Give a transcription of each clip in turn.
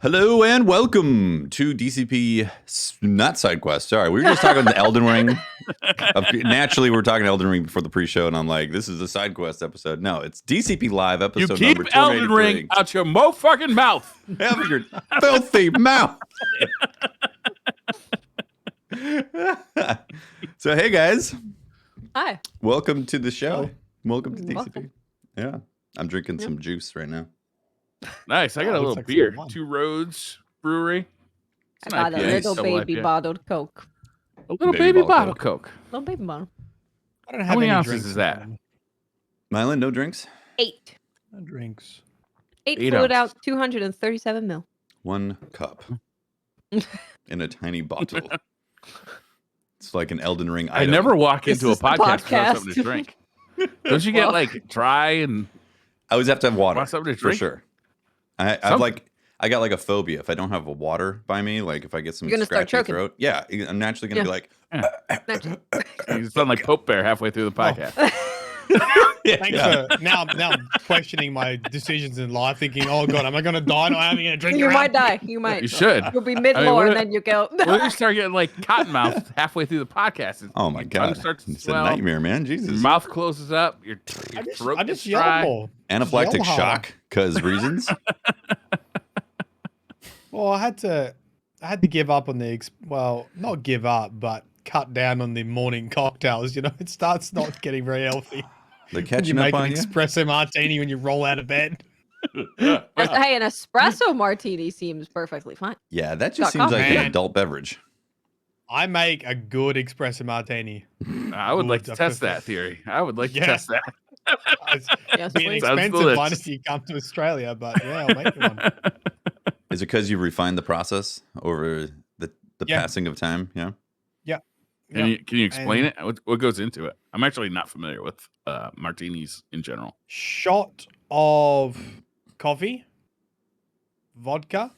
Hello and welcome to DCP, not side quest. Sorry, we were just talking the Elden Ring. Naturally, we're talking Elden Ring before the pre-show, and I'm like, this is a side quest episode. No, it's DCP Live episode you number 283. keep Elden Ring out your mo-fucking mouth. Have your filthy mouth. So, hey guys. Hi. Welcome to the show. Welcome to DCP. Welcome. Yeah, I'm drinking some juice right now. Nice. I got a little beer. Two Roads Brewery. I got a little baby bottled Coke. A little baby bottle Coke. Little baby bottle. I don't have How many any ounces drinks is that? Mylan, no drinks? 8. No drinks. 8 8 fluid ounces. out, 237 mil. 1 cup in a tiny bottle. It's like an Elden Ring item. I never walk This into a is the podcast without podcast. something to drink. Don't you get like dry and I always have to have water. want something to For drink? sure. I got like a phobia. If I don't have a water by me, like if I get some You're gonna start scratchy choking. throat, yeah, I'm naturally gonna be like, You sound like Pope Bear halfway through the podcast. Thanks for now I'm questioning my decisions in life, thinking, oh god, am I gonna die? Not having a drink? You around? might die. You might. You should. You'll be mid-lore what and if- then you go. What if you start getting like cotton mouth halfway through the podcast? oh my Your tongue god, starts to it's a swell. nightmare, man. Your Jesus, mouth closes up. Your throat I gets just yell dry. more. anaphylactic Yell harder. shock because reasons. Well, I had to give up on the not give up, but cut down on the morning cocktails. You know, it starts not getting very healthy. They're You catching up make an on you. espresso martini when you roll out of bed. Hey, an espresso martini seems perfectly fine. Yeah, that just Dot seems com. like an Man. adult beverage. I make a good espresso martini. I would like to Good, test perfect. that theory. I would like to Yeah. test that. It's Yes, be an please. Sounds expensive one delicious. if you come to Australia, but yeah, I'll make you one. Is it because you refined the process over the Yeah. passing of time? Yeah. Can you explain And- it? What goes into it? I'm actually not familiar with martinis in general. Shot of coffee, vodka.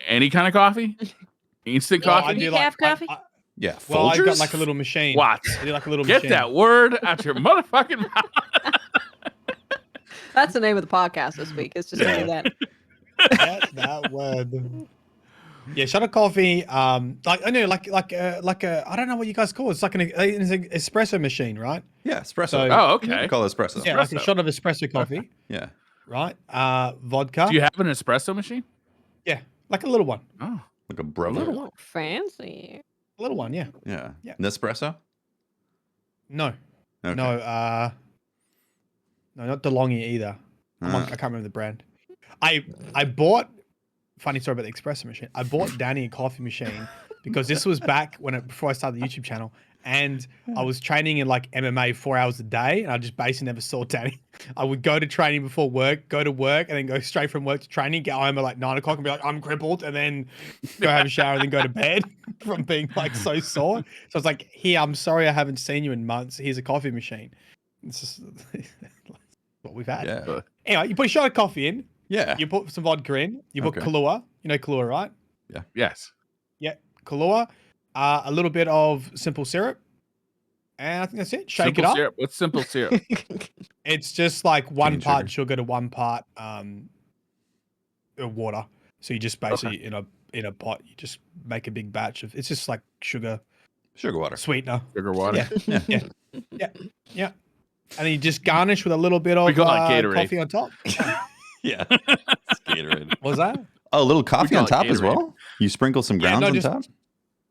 Any kind of coffee? Instant Well, coffee? I do decaf coffee? Yeah. Well, I've got Folgers? like a little machine. What? I do like a little Get machine. that word out your motherfucking mouth. That's the name of the podcast this week. It's just gonna be that. Get that word. Yeah, shot of coffee. Like I know, like a I don't know what you guys call it. It's like it's an espresso machine, right? Yeah, espresso. So- Oh, okay. We call it espresso. Yeah, like a Espresso. shot of espresso coffee, Yeah. right? Vodka. Do you have an espresso machine? Yeah, like a little one. Oh, Like a brother. Oh, fancy. A little one, yeah. Yeah. Yeah. Nespresso? No, Okay. no, not DeLonghi either. I Uh, can't remember the brand. I bought. Funny story about the espresso machine. I bought Danny a coffee machine because this was back before I started the YouTube channel, and I was training in like MMA 4 hours a day, and I just basically never saw Danny. I would go to training before work, go to work, and then go straight from work to training, get home at like 9 o'clock and be like, I'm crippled, and then go have a shower and then go to bed from being like so sore. So I was like, here, I'm sorry I haven't seen you in months. Here's a coffee machine. It's just what we've had. Yeah. Anyway, you put a shot of coffee in, Yeah. you put some vodka in, you put Okay. Kahlua. You know Kahlua, right? yes. Yeah, Kahlua. A little bit of simple syrup. And I think that's it. Shake Simple it up. syrup. What's simple syrup? It's just like one Cane part sugar to one part water. So you just basically in a pot, you just make a big batch of. It's just like sugar Sugar water. sweetener. Sugar water. Yeah, yeah. And then you just garnish with a little bit of We call it Gatorade. coffee on top. Yeah. It's Gatorade. What was that? Oh, a little coffee call on it top as Gatorade. well? You sprinkle some Yeah, grounds no, on just- top?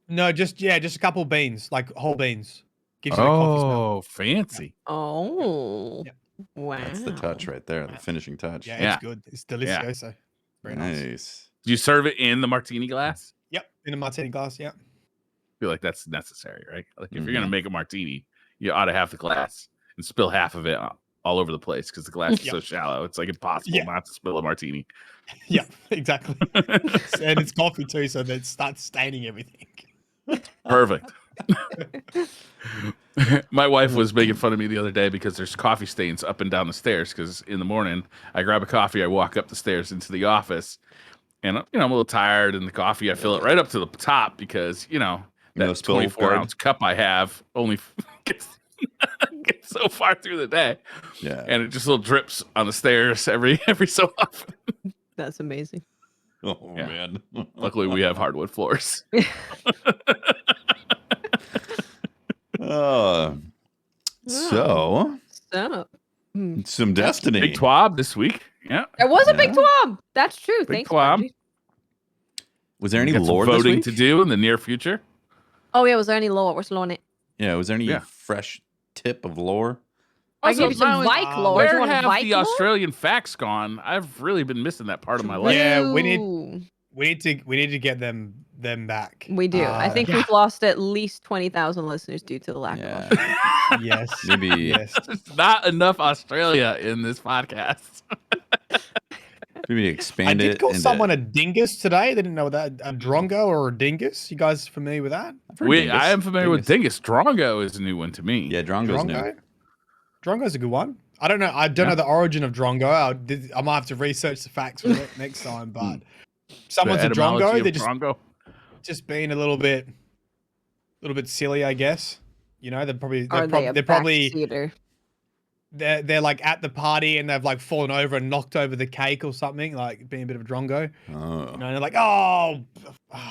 No, just a couple beans, like whole beans. Gives you the coffee smell. Oh, fancy. Oh. Yeah. Wow. That's the touch right there, the finishing touch. Yeah, Yeah. it's good. It's delicioso. Very nice. Nice. Do you serve it in the martini glass? Yep, in a martini glass. Yeah. I feel like that's necessary, right? Like if Mhm. you're gonna make a martini, you ought to have the glass and spill half of it all over the place because the glass is Yep. so shallow. It's like impossible Yeah. not to spill a martini. Yeah, exactly. And it's coffee too, so that it starts staining everything. Perfect. My wife was making fun of me the other day because there's coffee stains up and down the stairs. Because in the morning, I grab a coffee, I walk up the stairs into the office, and I'm a little tired. And the coffee, I fill it right up to the top because that No spill 24 guard. ounce cup I have only gets so far through the day, Yeah. and it just little drips on the stairs every so often. That's amazing. Oh Yeah. man. Luckily, we have hardwood floors. Uh, so So, some Destiny. Big TWAB this week. Yeah. there was a big Yeah. TWAB. That's true. Big Thanks, TWAB. Bungie. Was there any We got some lore this voting week? to do in the near future? Oh yeah, was there any lore? What's lore on it? Yeah, was there any Yeah. fresh tip of lore? I give you some Mike, Vike lore. Do where you want have Vike the lore? Australian facts gone? I've really been missing that part of my life. Yeah, we need- True. We need to get them back. We do. I think Yeah. we've lost at least 20,000 listeners due to the lack of Yeah. Australia. Yes. Maybe Yes. There's not enough Australia in this podcast. maybe I expand did it. call into- someone a dingus today. They didn't know that. A drongo or a dingus. You guys familiar with that? I've heard dingus. I am familiar with Dingus. Drongo is a new one to me. Yeah, Drongo's new. Drongo? Drongo's a good one. I don't know. I don't know the origin of Drongo. I might have to research the facts with it next time. But someone's a The etymology Drongo. of They're Drongo. just being a little bit silly, I guess. You know, they're like at the party and they've like fallen over and knocked over the cake or something, like being a bit of a Drongo. Oh, You know, and they're like, oh,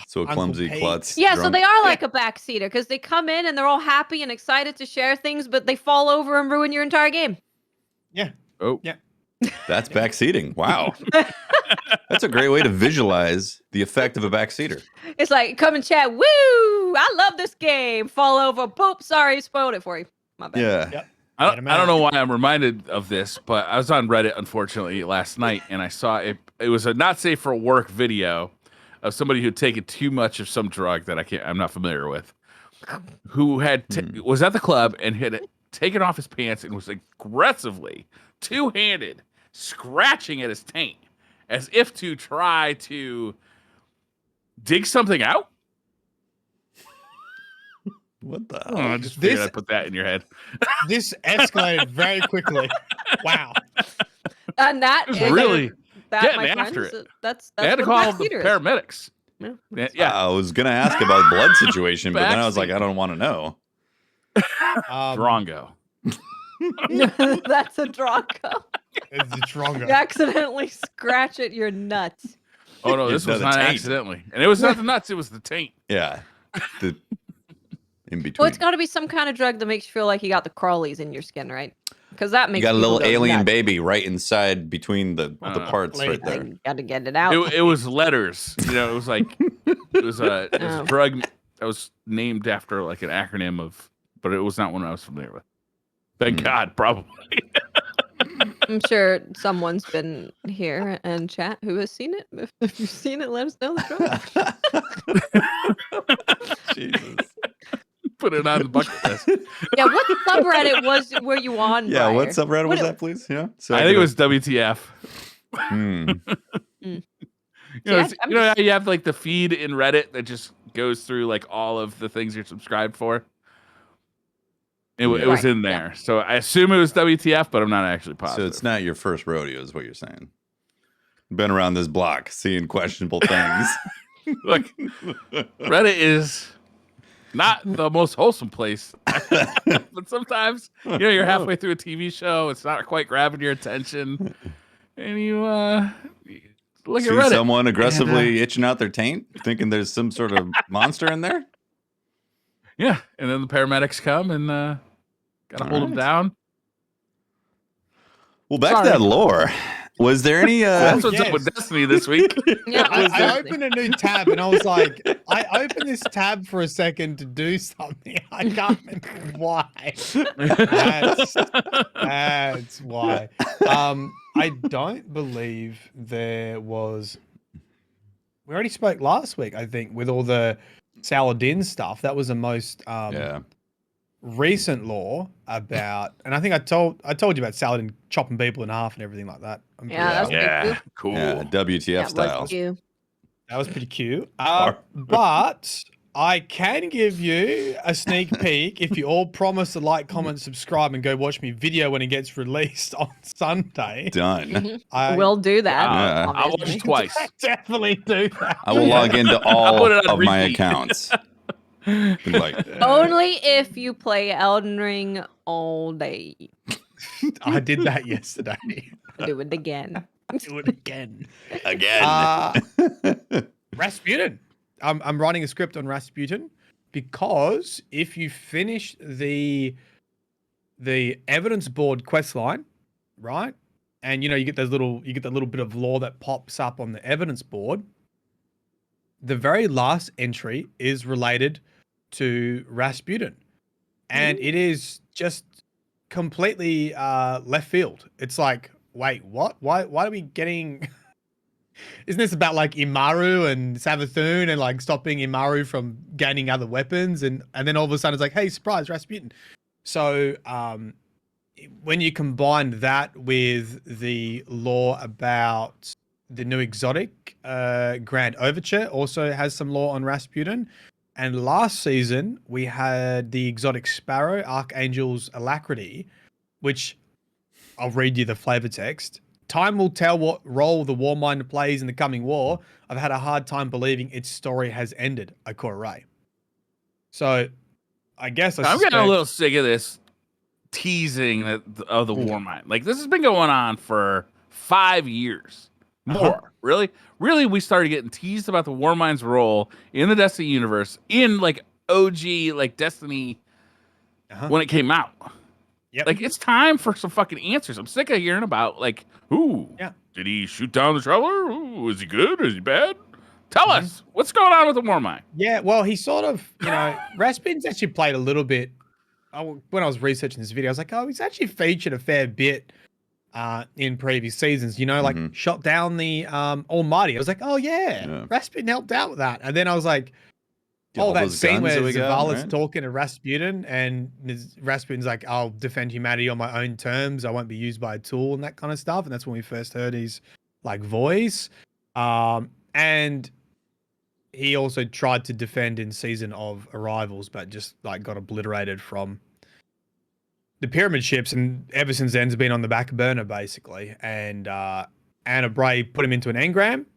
so a Uncle clumsy Pete. klutz. Yeah, so drunk. they are like a backseater because they come in and they're all happy and excited to share things, but they fall over and ruin your entire game. yeah. Oh, Yeah. That's backseating. Wow. That's a great way to visualize the effect of a backseater. It's like, come and chat. Woo! I love this game. Fall over. Poop. Sorry, spoiled it for you. My bad. Yeah. Yep. I Get 'em don't know out. why I'm reminded of this, but I was on Reddit, unfortunately, last night, and I saw it. It was a not safe for work video of somebody who'd taken too much of some drug that I'm not familiar with, who had was at the club and had taken off his pants and was aggressively two-handed scratching at his taint as if to try to dig something out. What the Oh, hell? I just figured This- I'd put that in your head. This escalated very quickly. Wow. And that Just is really that, getting my friend, after is it. that's They had to what call the backseater is. paramedics. Yeah. Yeah. I was gonna ask about the blood situation, but then I was like, Backseat. I don't want to know. Drongo. That's a Drongo. It's a Drongo. You accidentally scratch at your nuts. Oh no, this No, was the not taint. accidentally, and it was not the nuts; it was the taint. Yeah. The in between. Well, it's got to be some kind of drug that makes you feel like you got the crawlies in your skin, right? Because that you makes got a people little go alien nuts. baby right inside between the parts right there. Got to get it out. It was letters. You know, it was like it was a Oh. drug that was named after like an acronym of, but it was not one I was familiar with. Thank God, probably. I'm sure someone's been here and chat who has seen it. If you've seen it, let us know the drug. Jesus. Put it on the bucket list. Yeah, what subreddit were you on? Yeah, Briar? what subreddit was What- that, please? Yeah. So I think it was WTF. Hmm. You See, know, I- it's- I'm you know how just- you have like the feed in Reddit that just goes through like all of the things you're subscribed for. It was Right, in there, so I assume it was WTF, but I'm not actually So positive. it's not your first rodeo, is what you're saying. Been around this block, seeing questionable things. Look, Reddit is not the most wholesome place, but sometimes you're halfway through a TV show, it's not quite grabbing your attention, and you look See at Reddit. someone aggressively itching out their taint, thinking there's some sort of monster in there. Yeah, and then the paramedics come and gotta hold them Alright. down. Well, back Sorry. to that lore. Was there any? That's what's yes. up with Destiny this week. Yeah, I exactly. opened a new tab and I was like, I opened this tab for a second to do something. I can't remember why. That's why. I don't believe there was. We already spoke last week, I think, with all the Saladin stuff. That was the most Yeah. recent lore about, and I think I told you about Saladin chopping people in half and everything like that. I'm pretty Yeah, that's sure. pretty Yeah, cool. Yeah. WTF That was style. you. That was pretty cute. Bar- But I can give you a sneak peek if you all promise to like, comment, subscribe, and go watch me video when it gets released on Sunday. Done. I We'll do that. Yeah. I'll watch obviously. it twice. definitely do that. I will log into I'll all put it on of my repeat. accounts. Be like, Only if you play Elden Ring all day. I did that yesterday. Do it again. Do it again. Again. Rasputin. I'm writing a script on Rasputin because if you finish the evidence board quest line, right? And you get that little bit of lore that pops up on the evidence board. The very last entry is related to Rasputin. And it is just completely left field. It's like, wait, what? Why are we getting Isn't this about like Imaru and Savathun and like stopping Imaru from gaining other weapons and then all of a sudden it's like, hey, surprise, Rasputin. So when you combine that with the lore about the new exotic, Grand Overture also has some lore on Rasputin. And last season we had the exotic Sparrow, Archangel's Alacrity, which I'll read you the flavor text. Time will tell what role the Warminder plays in the coming war. I've had a hard time believing its story has ended, Ikorai. So, I guess I'm getting a little sick of this teasing of the Warmind. Like, this has been going on for 5 years. More. Really? Really, we started getting teased about the Warmind's role in the Destiny universe in, like, OG, like, Destiny when it came out. Yep. Like, it's time for some fucking answers. I'm sick of hearing about, like, did he shoot down the Traveler? Ooh, is he good? Is he bad? Tell us. What's going on with the Warmind? Yeah, well, he sort of, Rasputin's actually played a little bit. When I was researching this video, I was like, oh, he's actually featured a fair bit in previous seasons, like shot down the Almighty. I was like, oh, yeah, Rasputin helped out with that. And then I was like, that scene where Zavala's talking to Rasputin and Rasputin's like, I'll defend humanity on my own terms. I won't be used by a tool and that kind of stuff. And that's when we first heard his like voice. And he also tried to defend in Season of Arrivals, but just like got obliterated from the pyramid ships. And ever since then's been on the back burner basically. And Anna Bray put him into an engram.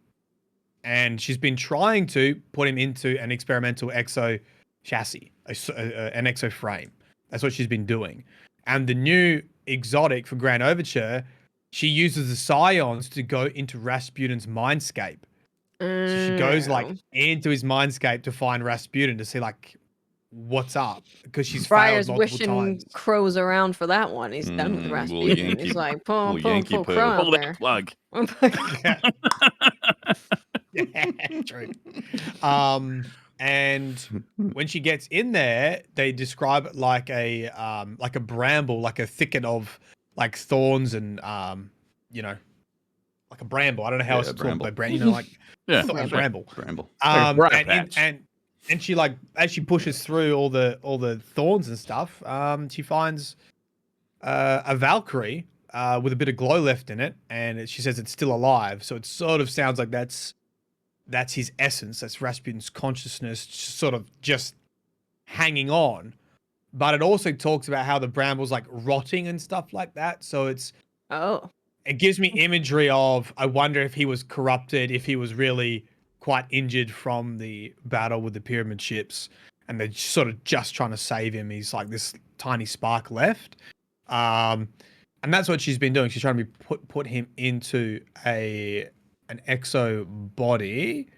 And she's been trying to put him into an experimental exo chassis, an exo frame. That's what she's been doing. And the new exotic for Grand Overture, she uses the scions to go into Rasputin's mindscape. So she goes like into his mindscape to find Rasputin to see like what's up because she's Briar's failed multiple wishing times. crows around for that one. He's done with Rasputin. He's like, pull crow out Pull there. that plug. Yeah, true. And when she gets in there, they describe it like a bramble, like a thicket of like thorns and like a bramble. I don't know how else it's called by like bramble. Bramble. And she like as she pushes through all the thorns and stuff, she finds a Valkyrie with a bit of glow left in it, and she says it's still alive. So it sort of sounds like that's his essence. That's Rasputin's consciousness sort of just hanging on. But it also talks about how the bramble's like rotting and stuff like that. So it gives me imagery of, I wonder if he was corrupted, if he was really quite injured from the battle with the pyramid ships and they're sort of just trying to save him. He's like this tiny spark left. And that's what she's been doing. She's trying to put him into an exo body.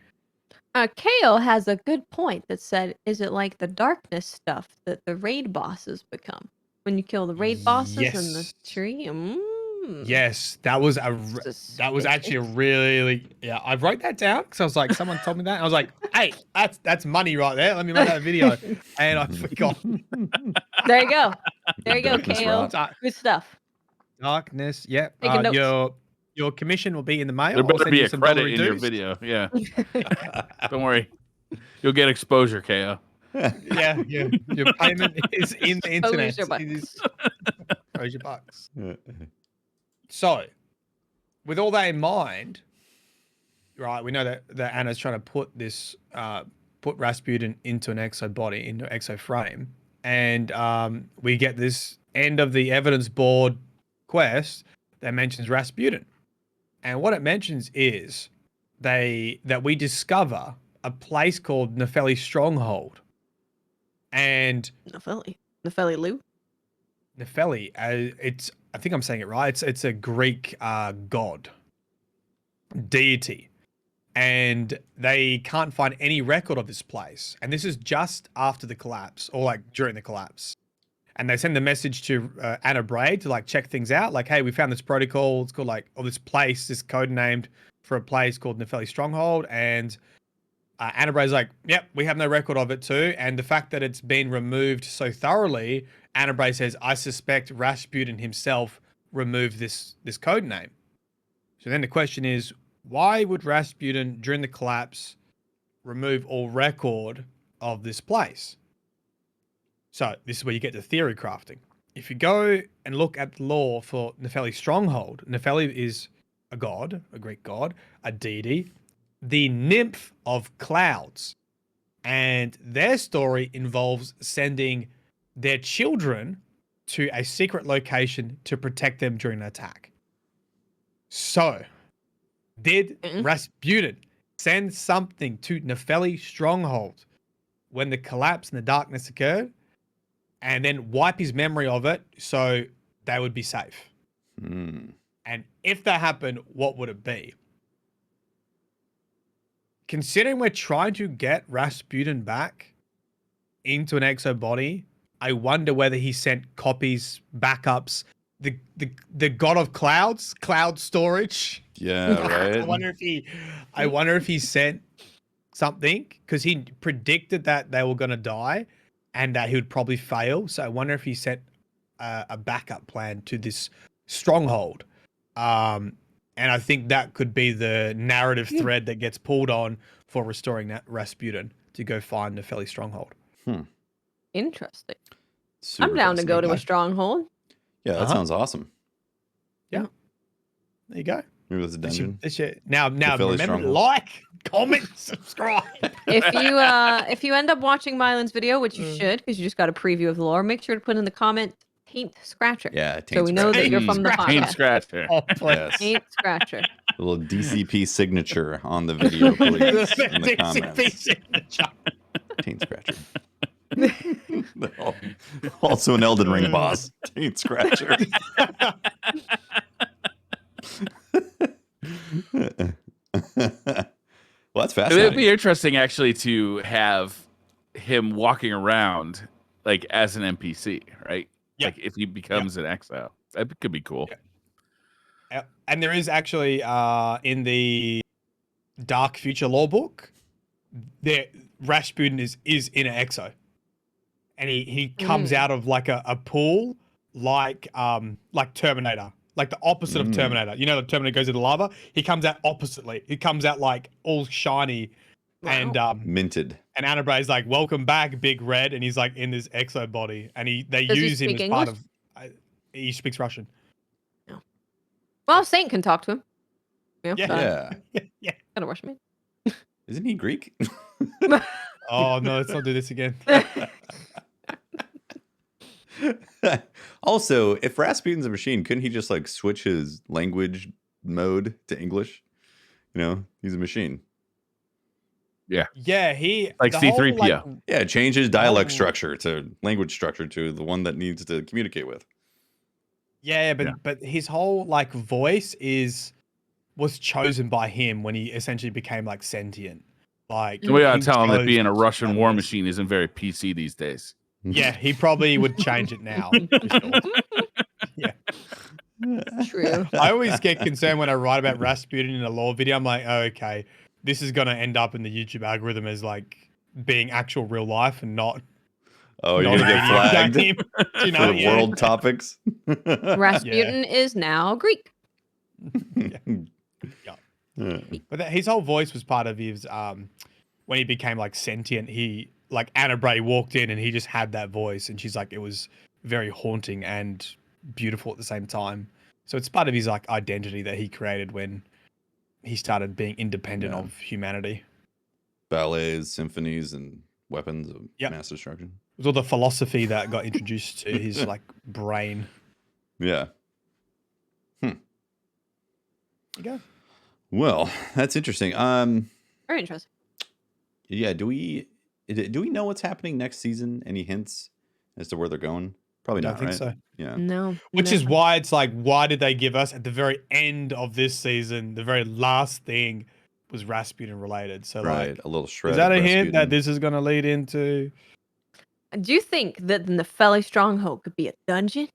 Kale has a good point that said, is it like the darkness stuff that the raid bosses become when you kill the raid bosses in the tree? Yes, that was actually a really I wrote that down because I was like, someone told me that. And I was like, hey, that's money right there. Let me make that video, and I forgot. There you go, Kale. Good stuff. Darkness, yeah. Your commission will be in the mail. There better be a credit in your video. Yeah. Don't worry. You'll get exposure, KO. Yeah. Your payment is in the internet. Exposure bucks. So, with all that in mind, right, we know that Anna's trying to put Rasputin into an exo body, into an exo frame. And we get this end of the evidence board quest that mentions Rasputin. And what it mentions is that we discover a place called Nepheli Stronghold. And Nepheli Lou? Nepheli, I think I'm saying it right. It's a Greek god. deity, and they can't find any record of this place. And this is just after the collapse, or like during the collapse. And they send the message to Anna Braid to like check things out. Like, hey, we found this protocol. It's called like, or this place, this code named for a place called Nepheli Stronghold. And Anna Braid's like, yep, we have no record of it too. And the fact that it's been removed so thoroughly, Anna Braid says, I suspect Rasputin himself removed this code name. So then the question is, why would Rasputin, during the collapse, remove all record of this place? So this is where you get to theory crafting. If you go and look at the lore for Nepheli Stronghold, Nepheli is a god, a Greek god, a deity, the nymph of clouds. And their story involves sending their children to a secret location to protect them during an attack. So, did Rasputin send something to Nepheli Stronghold when the collapse and the darkness occurred, and then wipe his memory of it so they would be safe? And if that happened, what would it be? Considering we're trying to get Rasputin back into an Exo body, I wonder whether he sent copies, backups, the god of clouds, cloud storage. Yeah, right. I wonder if he sent something, because he predicted that they were going to die and that he would probably fail. So I wonder if he sent a backup plan to this stronghold. And I think that could be the narrative thread that gets pulled on for restoring that Rasputin to go find Nepheli Stronghold. Interesting. Super I'm down to go to a fascinating. stronghold. Yeah, that sounds awesome. Yeah. There you go. Maybe that's a dungeon. Now Nepheli remember to Stronghold. like, comment, subscribe. If you end up watching Mylan's video, which you should, because you just got a preview of the lore, make sure to put in the comment Taint Scratcher. Yeah, So we know that you're from the Taint podcast. Scratcher. Oh, please. Yes. Taint Scratcher. A little DCP signature on the video, please, in the DCP comments. signature. Taint Scratcher. Also an Elden Ring boss. Taint Scratcher. Well, that's It'd fascinating. be interesting actually to have him walking around like as an NPC, right? Yeah. Like if he becomes an Exo. That could be cool. And there is actually in the Dark Future lore book, there Rasputin is in an Exo. And he comes out of like a pool like Terminator. Like the opposite of Terminator. You know, the Terminator goes into lava. He comes out oppositely. He comes out like all shiny and Minted. And Anna Bray's like, "Welcome back, Big Red," and he's like in this Exo body, and they Does he use him as speak part English? of. He speaks Russian. Well, Saint can talk to him. Yeah. Yeah. Gotta wash me. Isn't he Greek? Oh no, let's not do this again. Also, if Rasputin's a machine, couldn't he just like switch his language mode to English? You know, he's a machine. Yeah, he Like the whole, C-3PO. Yeah, change his dialect Oh. structure to language structure to the one that needs to communicate with. But his whole like voice was chosen by him when he essentially became like sentient. Like We gotta he tell him that chose being a Russian that war voice. machine isn't very PC these days. Yeah, he probably would change it now. for sure. True. I always get concerned when I write about Rasputin in a lore video. I'm like, oh, okay, this is gonna end up in the YouTube algorithm as like being actual real life and not. Oh, you're not gonna get a video flagged game. You know, for the yeah. world topics. Rasputin is now Greek. But his whole voice was part of his when he became like sentient. He like Anna Bray walked in and he just had that voice, and she's like, it was very haunting and beautiful at the same time. So it's part of his like identity that he created when he started being independent of humanity. Ballets, symphonies, and weapons of mass destruction. It was all the philosophy that got introduced to his like brain. Yeah. There you go. Well, that's interesting. Very interesting. Yeah. Do we know what's happening next season? Any hints as to where they're going? Probably Don't not, think right? so. Yeah. No. Which no. is why it's like, why did they give us at the very end of this season, the very last thing was Rasputin related? So Right. like, A little shred. is that of a hint that Rasputin. this is going to lead into? Do you think that the Nepheli Stronghold could be a dungeon?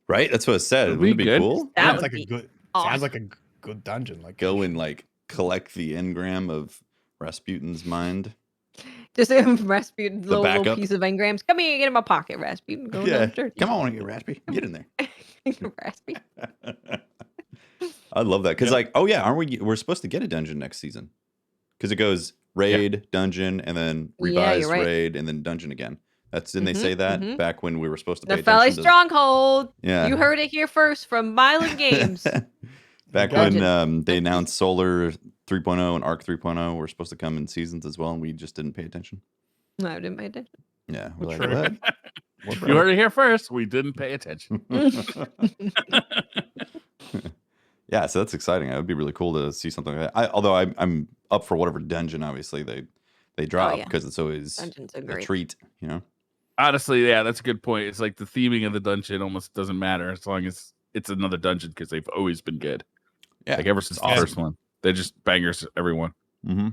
Right? That's what it said. That'd Wouldn't it be be good. cool? That Sounds would like a be good. awesome. Sounds like a good dungeon. Like Go and like collect the engram of Rasputin's mind. Just a Rasputin, little backup. piece of engrams. Come here, get in my pocket, Rasputin. Go Yeah. down dirty. Come on, you Raspy. Get in there. Rasputin. I love that because, like, oh yeah, aren't we? We're supposed to get a dungeon next season because it goes raid, dungeon, and then Yeah, revised you're right. raid, and then dungeon again. Didn't they say that back when we were supposed to pay Nepheli attention? Stronghold. Yeah, You heard it here first from Milan Games. back Dungeon. when they announced Solar 3.0 and Arc 3.0 were supposed to come in seasons as well, and we just didn't pay attention. No, I didn't pay attention. Yeah, we're like, True. what? You heard it here first. We didn't pay attention. Yeah, so that's exciting. It would be really cool to see something like that. Although I'm up for whatever dungeon, obviously they drop yeah. because it's always Dungeons are a great. treat, you know. Honestly, yeah, that's a good point. It's like the theming of the dungeon almost doesn't matter as long as it's another dungeon because they've always been good. Yeah, Like ever since the awesome. first one, they just bangers everyone. Mm-hmm.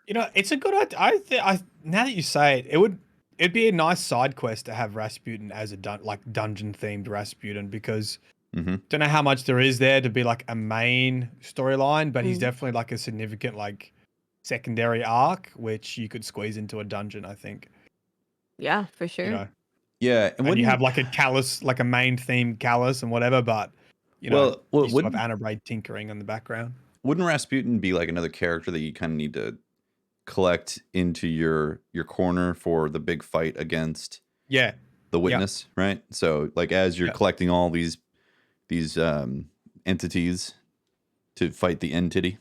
You know, it's a good idea. I now that you say it, it'd be a nice side quest to have Rasputin as a dungeon themed Rasputin because don't know how much there is there to be like a main storyline, but he's definitely like a significant like secondary arc which you could squeeze into a dungeon. I think. Yeah, for sure. You know, Yeah, and when you have like a callus, like a main theme callus and whatever, but you know, well, you still have wouldn't Anabraid tinkering in the background. Rasputin be like another character that you kind of need to collect into your corner for the big fight against Yeah. the witness, right? So like as you're collecting all these entities to fight the entity,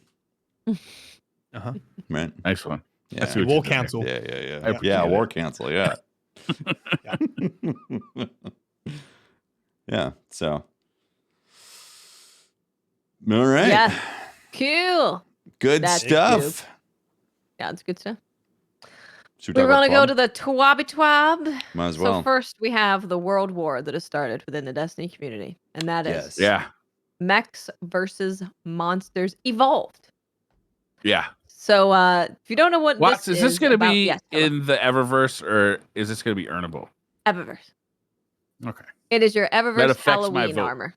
Uh-huh. right? Nice one. Yeah. see what War you did there. Council. Yeah. I appreciate Yeah, it. War Council, yeah. Yeah, so. All right. Yeah. Cool. Good That's stuff. Yeah, it's good stuff. Should we We talk want to about go to the Twabby Twab. Might as well. So first we have the world war that has started within the Destiny community. And that is Yes. Yeah. Mechs versus Monsters Evolved. Yeah. So if you don't know what Watts, this is this going to about, be yes, hello. in the Eververse or is this going to be earnable? Eververse. Okay. It is your That Eververse affects my Halloween vote. armor.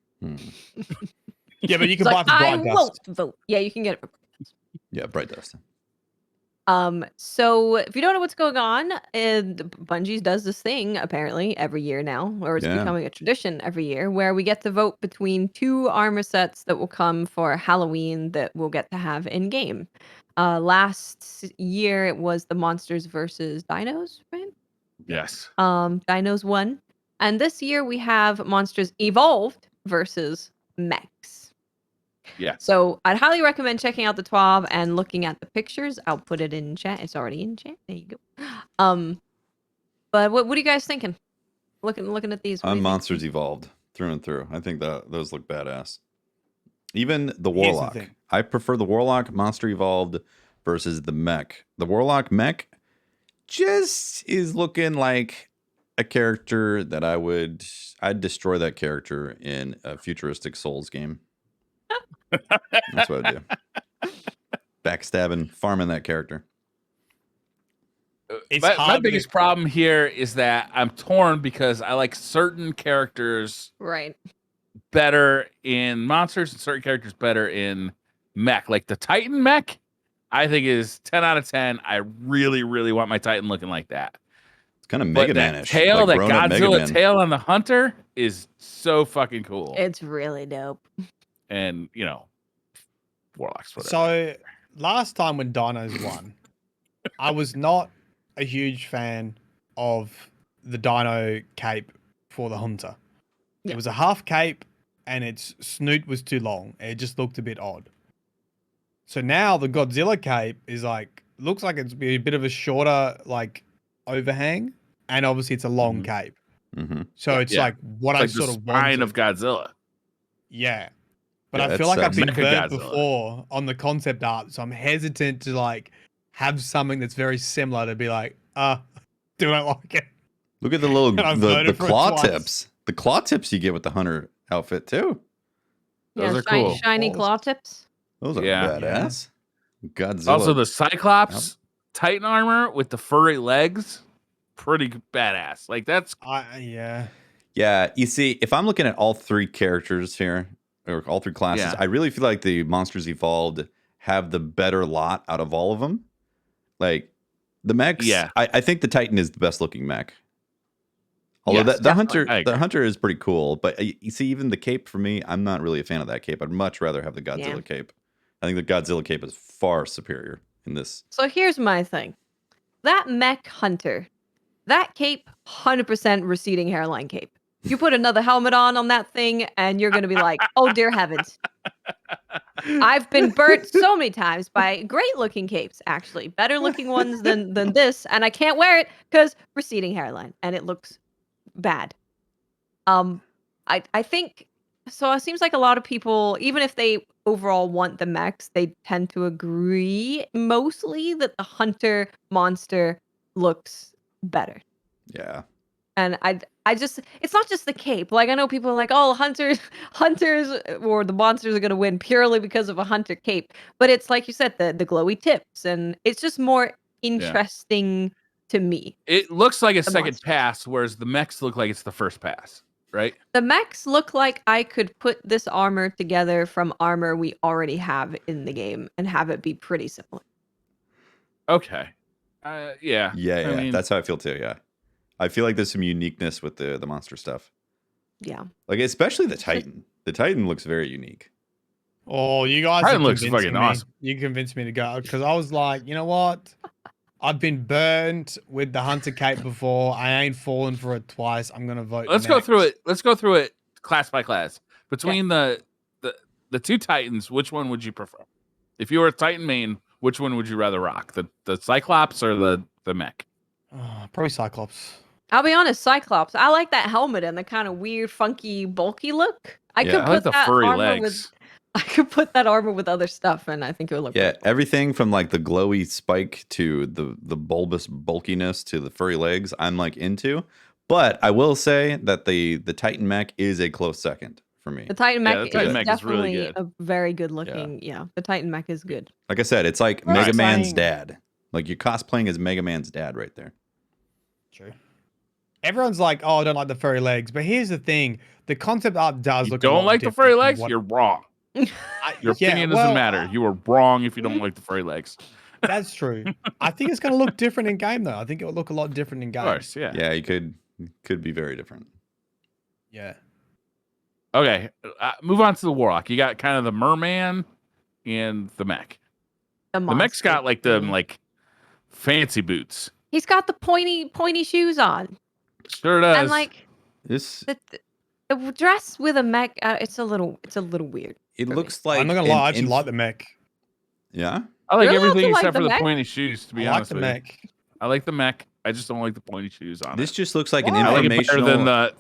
Yeah, but you It's can buy like, for I Bright won't Dust. vote. Yeah, you can get it for Yeah, Bright Dust. So if you don't know what's going on, Bungie does this thing apparently every year now, or it's Yeah. becoming a tradition every year, where we get to vote between two armor sets that will come for Halloween that we'll get to have in game. Last year it was the Monsters versus Dinos, right? Yes. Dinos won, and this year we have Monsters Evolved versus Mechs. Yeah. So I'd highly recommend checking out the TWAB and looking at the pictures. I'll put it in chat. It's already in chat. There you go. But what are you guys thinking? Looking at these. What do you think? Monsters Evolved through and through. I think that those look badass. Even the Here's the Warlock. thing. I prefer the Warlock Monster Evolved versus the Mech. The Warlock Mech just is looking like a character that I'd destroy that character in a futuristic Souls game. That's what I'd do. Backstabbing, farming that character. It's My hard biggest problem here is that I'm torn because I like certain characters Right. better in monsters and certain characters better in mech. Like the Titan mech, I think is 10 out of 10. I really, really want my Titan looking like that. It's kind of But Mega that Man-ish. tail, like that grown-up Mega Godzilla Man. tail on the Hunter is so fucking cool. It's really dope. And, you know, Warlocks, whatever. So last time when Dinos won, I was not a huge fan of the Dino cape for the Hunter. Yeah. It was a half cape and its snoot was too long. It just looked a bit odd. So now the Godzilla cape is like, looks like it's be a bit of a shorter like overhang, and obviously it's a long cape. Mm-hmm. So it's Yeah. like what It's I like sort the of spine wanted. of Godzilla. Yeah. But Yeah, I feel that's, like I've been Mechagodzilla. burnt before on the concept art, so I'm hesitant to like have something that's very similar to be like, do I like it? Look at the little And I've the voted for it claw twice. tips. the claw tips you get with the hunter outfit too. Those are shiny, cool. shiny claw tips. Those are Yeah. badass. Godzilla. Also, the Cyclops Titan armor with the furry legs, pretty badass. Like that's Yeah. Yeah, you see, if I'm looking at all three characters here, or all three classes, Yeah. I really feel like the Monsters Evolved have the better lot out of all of them. Like, the mechs, Yeah. I think the Titan is the best looking mech. Although Yes, the definitely. the hunter is pretty cool, but you see, even the cape for me, I'm not really a fan of that cape. I'd much rather have the Godzilla cape. I think the Godzilla cape is far superior in this. So here's my thing. That mech hunter, that cape, 100% receding hairline cape. You put another helmet on that thing, and you're going to be like, oh, dear heavens. I've been burnt so many times by great-looking capes, actually. Better-looking ones than this, and I can't wear it because receding hairline, and it looks bad. I think... So it seems like a lot of people, even if they overall want the mechs, they tend to agree mostly that the hunter monster looks better. Yeah. And I just, it's not just the cape. Like, I know people are like, oh, hunters or the monsters are going to win purely because of a hunter cape. But it's like you said, the glowy tips, and it's just more interesting to me. It looks like a second monsters. pass, whereas the mechs look like it's the first pass, right? The mechs look like I could put this armor together from armor we already have in the game and have it be pretty similar. Okay. Yeah. Yeah, I mean, that's how I feel too, yeah. I feel like there's some uniqueness with the monster stuff. Yeah. Like, especially the Titan. The Titan looks very unique. Oh, you guys Titan are looks convincing fucking me. awesome. You convinced me to go because I was like, you know what? I've been burnt with the hunter cape before. I ain't fallen for it twice. I'm gonna vote. let's go through Mechs. it. Let's go through it class by class. Between the two Titans, which one would you prefer? If you were a Titan main, which one would you rather rock? The Cyclops or the mech? Probably Cyclops. I'll be honest, Cyclops. I like that helmet and the kind of weird, funky, bulky look. I Yeah. could I put like the that furry armor legs. with. I could put that armor with other stuff, and I think it would look. Yeah, pretty cool. everything from like the glowy spike to the bulbous bulkiness to the furry legs, I'm like into. But I will say that the Titan mech is a close second for me. The Titan mech the Titan is mech is really definitely good. a very good looking. Yeah, the Titan mech is good. Like I said, it's like Right. Mega Man's Saying- dad. Like you're cosplaying as Mega Man's dad right there. True. Everyone's like, oh, I don't like the furry legs. But here's the thing. The concept art does You look a don't lot like the different furry from legs? what- You're wrong. Your Yeah, opinion well, doesn't matter. You are wrong if you don't like the furry legs. That's true. I think it's going to look different in game, though. I think it will look a lot different in Of game. course, yeah. Yeah, you could be very different. Yeah. Okay, move on to the Warlock. You got kind of the merman and the mech. The mech's monster. got like them like fancy boots. He's got the pointy shoes on, Sure does. and like This the dress with a mech. It's a little weird. it for me. looks like I'm not going to lie. I actually an like the mech. Yeah. I like You're allowed everything to like except the for the mech? pointy shoes. To be I like honest the with you, mech. I like the mech. I just don't like the pointy shoes on This it. just looks like an Why? I like it better informational. than the.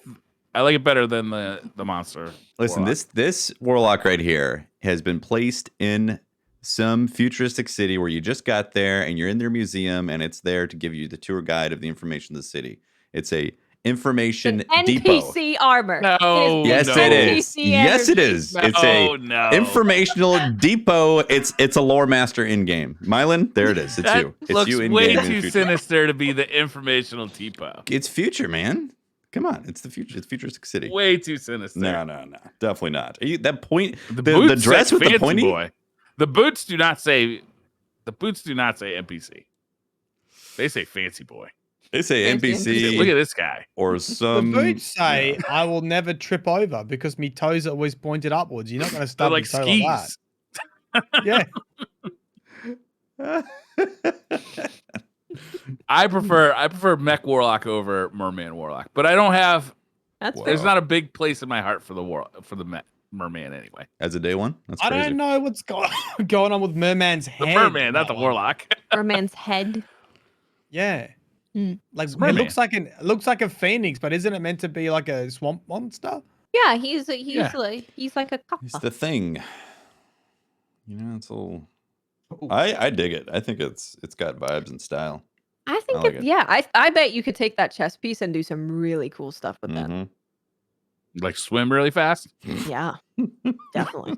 I like it better than the monster. Listen, Warlock. this warlock right here has been placed in some futuristic city where you just got there and you're in their museum and it's there to give you the tour guide of the information of the city. It's a information An depot. NPC armor. No, Yes, no. it is. NPC Yes, it energy. is. No, It's a no. informational depot. It's a lore master in game. Mylan, there it is. It's That you. It's looks you in way game. too sinister to be the informational depot. It's future, man. Come on, it's the future. It's futuristic city. Way too sinister. No, definitely not. That point, the boots dress say with the fancy pointy. boy. The boots do not say NPC. They say fancy boy. They say Fancy NPC Look at this guy. or The some. boots say, I will never trip over because me toes are always pointed upwards. You're not going to They're stub like your toe like skis. that. Yeah. I prefer mech warlock over merman warlock, but I don't have. That's Whoa. There's not a big place in my heart for the merman anyway. As a day one, that's I crazy. don't know what's going on with Merman's The head. merman, not the That one. warlock. for a man's head. Yeah. Hmm. Like It's it merman. looks like a phoenix, but isn't it meant to be like a swamp monster? Yeah, he's Yeah. like a It's copper. the thing. You know, it's all. I dig it. I think it's got vibes and style. I think I like it. yeah, I bet you could take that chess piece and do some really cool stuff with that. Mhm. Like swim really fast. Yeah, definitely.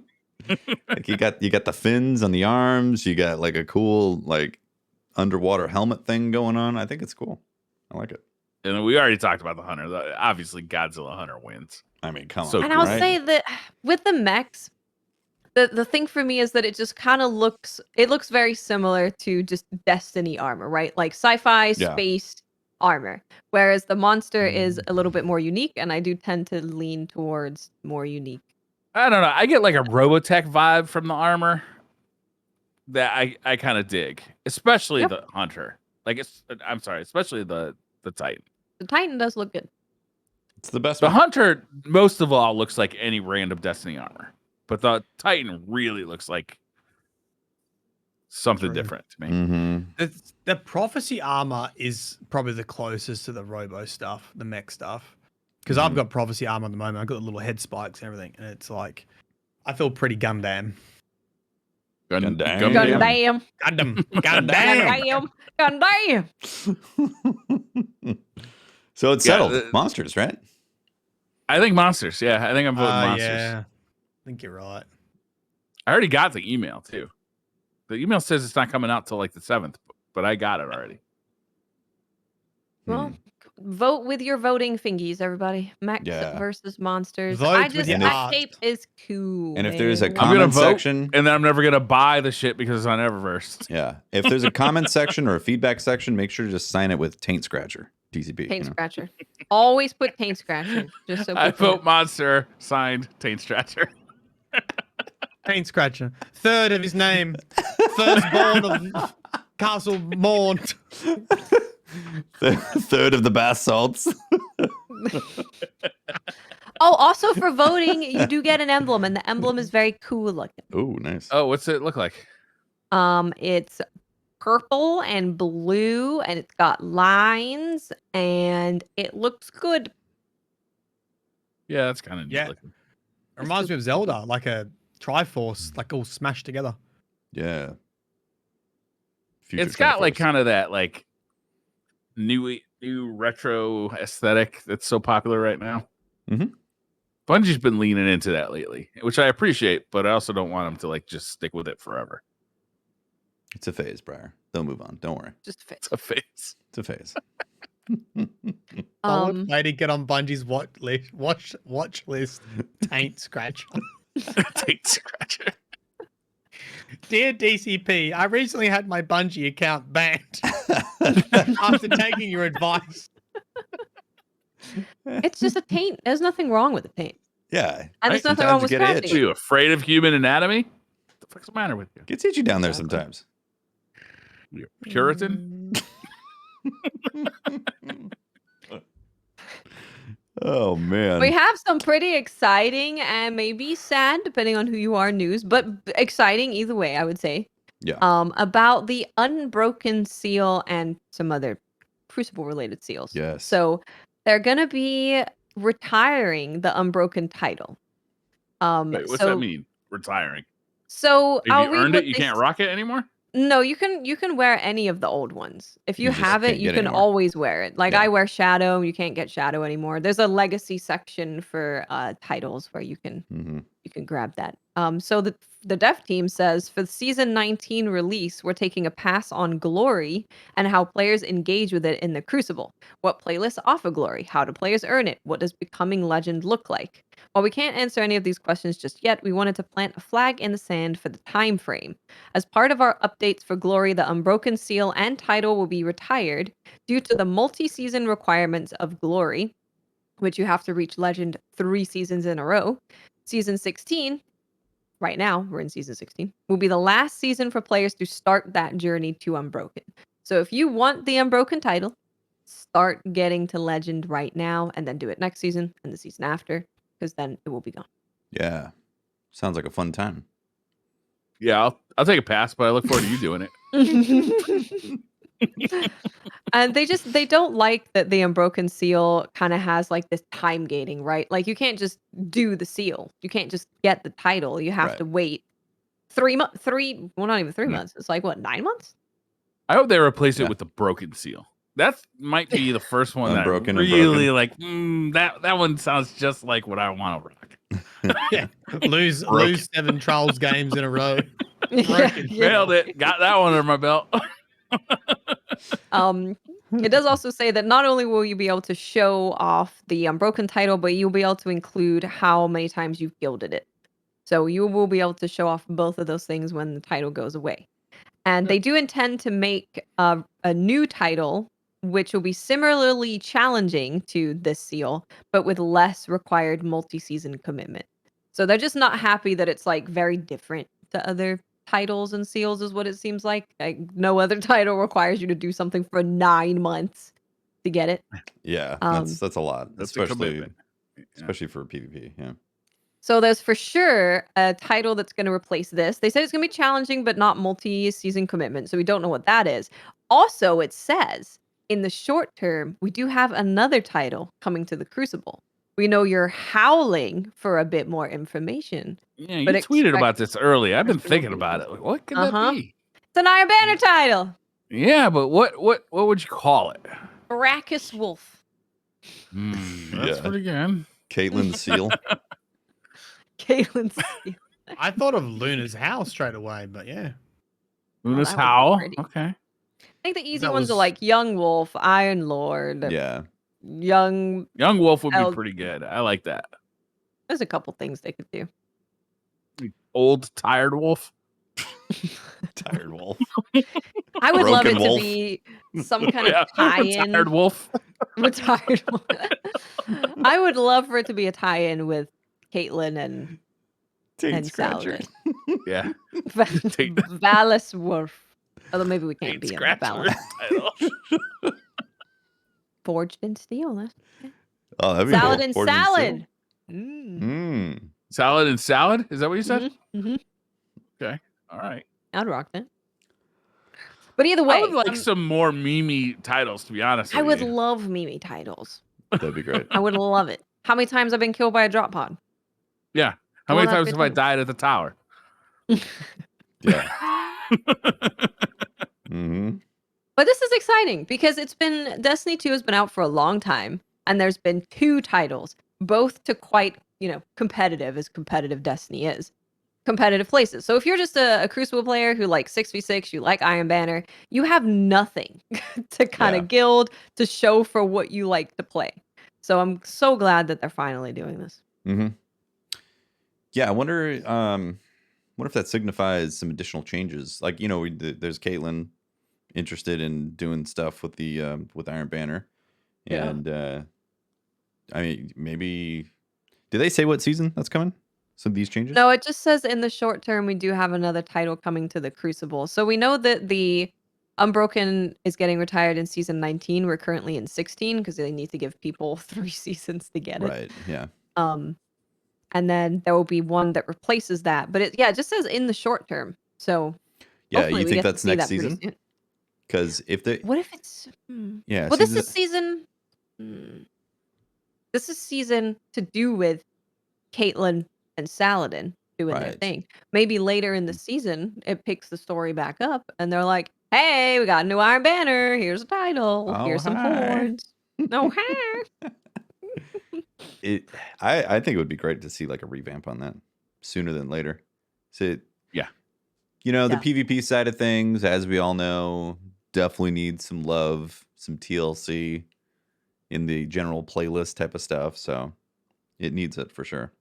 Like you got the fins on the arms. You got like a cool like underwater helmet thing going on. I think it's cool. I like it. And we already talked about the hunter. Obviously, Godzilla hunter wins. I mean, come So on. And I'll right? say that with the mechs, the thing for me is that it just kind of looks very similar to just Destiny armor, right? Like sci-fi Yeah. space armor. Whereas the monster is a little bit more unique, and I do tend to lean towards more unique. I don't know. I get like a Robotech vibe from the armor that I kind of dig, especially Yep. the hunter. Like I'm sorry, especially the Titan. The Titan does look good. It's the best The one. hunter, most of all, looks like any random Destiny armor, but the Titan really looks like something True. different to me. Mm-hmm. The prophecy armor is probably the closest to the robo stuff, the mech stuff. Because I've got prophecy armor at the moment. I've got the little head spikes and everything, and it's like I feel pretty Gundam. Gundam. Gundam. Gundam. Gundam. So it's Yeah, settled. Monsters, right? I think monsters. Yeah, I think I'm voting monsters. Yeah, I think you're right. I already got the email too. The email says it's not coming out till like the 7th, but I got it already. Well, vote with your voting fingies, everybody. Mechs Yeah. versus monsters. Vote with your that art. tape is cool. And if there's a man. I'm gonna comment vote, section, and then I'm never gonna buy the shit because it's on Eververse. yeah. If there's a comment section or a feedback section, make sure to just sign it with Taint Scratcher, DCP. Taint Scratcher. Always put Taint Scratcher. Just so I people vote monster, signed Taint Scratcher. Paint Scratcher. Third of his name. Firstborn of Castle Morn. Third of the bath salts. Oh, also for voting, you do get an emblem, and the emblem is very cool looking. Oh, nice. Oh, what's it look like? It's purple and blue, and it's got lines, and it looks good. Yeah, that's kind of neat Yeah. looking. It reminds me of Zelda, like a Triforce, like all smashed together. Yeah. Future It's got like Triforce. kind of that like new retro aesthetic that's so popular right now. Mhm. Bungie's been leaning into that lately, which I appreciate, but I also don't want them to like just stick with it forever. It's a phase, Briar. They'll move on. Don't worry. Just fit. It's a phase. It's a phase. Lady, get on Bungie's watch list. Taint Scratcher. Taint Scratcher. Dear DCP, I recently had my Bungie account banned after taking your advice. It's just a taint. There's nothing wrong with a taint. Yeah. And there's nothing Sometimes wrong you with get scratching itch. Are it. you afraid of human anatomy? What the fuck's the matter with you? Gets itchy down there Exactly. sometimes. You're a Puritan? Oh, man. We have some pretty exciting and maybe sad, depending on who you are, news, but exciting either way, I would say. Yeah. About the Unbroken seal and some other Crucible related seals. Yes. So they're gonna be retiring the Unbroken title. Wait, what's so, that mean? Retiring. So If I'll you read earned what it, you they can't rock it anymore? No, you can wear any of the old ones. If you You just have it, can't you get can anymore. always wear it. Like Yeah. I wear Shadow, you can't get Shadow anymore. There's a legacy section for titles where you can grab that. So the dev team says for the season 19 release, we're taking a pass on Glory and how players engage with it in the Crucible. What playlists offer Glory? How do players earn it? What does becoming Legend look like? While we can't answer any of these questions just yet, we wanted to plant a flag in the sand for the time frame. As part of our updates for Glory, the Unbroken Seal and title will be retired due to the multi-season requirements of Glory, which you have to reach Legend 3 seasons in a row. Season 16, right now, we're in season 16, will be the last season for players to start that journey to Unbroken. So if you want the Unbroken title, start getting to Legend right now and then do it next season and the season after, because then it will be gone. Yeah. Sounds like a fun time. Yeah, I'll take a pass, but I look forward to you doing it. And they don't like that the Unbroken Seal kind of has like this time gating, right? Like you can't just do the seal. You can't just get the title. You have Right. to wait 3 months, well, not even 3 Yeah. months. It's like what, 9 months? I hope they replace Yeah. it with the Broken Seal. That might be the first one that I Unbroken, really like. That one sounds just like what I want to rock. Yeah. Lose 7 Trials games in a row. Broken. Nailed it. Got that one under my belt. It does also say that not only will you be able to show off the Unbroken title, but you'll be able to include how many times you've gilded it. So you will be able to show off both of those things when the title goes away. And they do intend to make a new title, which will be similarly challenging to this seal, but with less required multi-season commitment. So they're just not happy that it's like very different to other titles and seals is what it seems like. Like no other title requires you to do something for 9 months to get it. Yeah, Um, that's a lot, That's a commitment. especially for PvP. Yeah. So there's for sure a title that's going to replace this. They said it's going to be challenging, but not multi-season commitment. So we don't know what that is. Also, it says in the short term, we do have another title coming to the Crucible. We know you're howling for a bit more information. Yeah, you But tweeted expect- about this early. I've been thinking about it. Like, what could that be? It's an Iron Banner title. Yeah, but what would you call it? Brachus Wolf. That's Yeah. pretty good. Caitlyn Seal. Caitlyn's. I thought of Luna's house straight away, but yeah. Luna's that would be Howl. pretty. Okay. I think the easy That ones are was- like Young Wolf, Iron Lord, Yeah. Young. Young Wolf would be El- pretty good. I like that. There's a couple things they could do. Old tired wolf. Tired wolf. I would love it Broken wolf. to be some kind Yeah, of tie-in. tired wolf. Retired wolf. I would love for it to be a tie-in with Caitlyn and Taint Scratcher. Saladin. Yeah. Tate- Valis Wolf. Although maybe we can't Ain't be in scratch Valis. title. Forged in steel. That's Oh, that'd be cool. Saladin Forged in salad. steel. Mm. Mm. Salad and salad? Is that what you said? Mhm. Okay. All right. I'd rock that. But either way, I would like some more Mimi titles, to be honest. I with would you. love Mimi titles. That'd be great. I would love it. How many times I've been killed by a drop pod? Yeah. How Well, many that's times good have I too. died at the tower? Yeah. Mm-hmm. But this is exciting because it's been Destiny 2 has been out for a long time, and there's been 2 titles, both to quite, competitive as competitive Destiny is. Competitive places. So if you're just a Crucible player who likes 6v6, you like Iron Banner, you have nothing to kind of guild to show for what you like to play. So I'm so glad that they're finally doing this. Mm-hmm. Yeah, I wonder if that signifies some additional changes. Like, there's Caitlyn interested in doing stuff with the with Iron Banner. Yeah. And I mean, maybe did they say what season that's coming? Some of these changes? No, it just says in the short term we do have another title coming to the Crucible. So we know that the Unbroken is getting retired in season 19. We're currently in 16 because they need to give people 3 seasons to get it. Right. Yeah. And then there will be one that replaces that. But it just says in the short term. So Yeah, hopefully you we think get to that's see next that pretty season? soon. Because if they What if it's yeah, well, this is season. This is season to do with Caitlyn and Saladin doing their Right. thing. Maybe later in the season, it picks the story back up, and they're like, "Hey, we got a new Iron Banner. Here's a title. Oh, Here's some hi." horns. No, hi." I think it would be great to see like a revamp on that sooner than later. So Yeah. the Yeah. PvP side of things, as we all know, definitely needs some love, some TLC in the general playlist type of stuff. So it needs it for sure.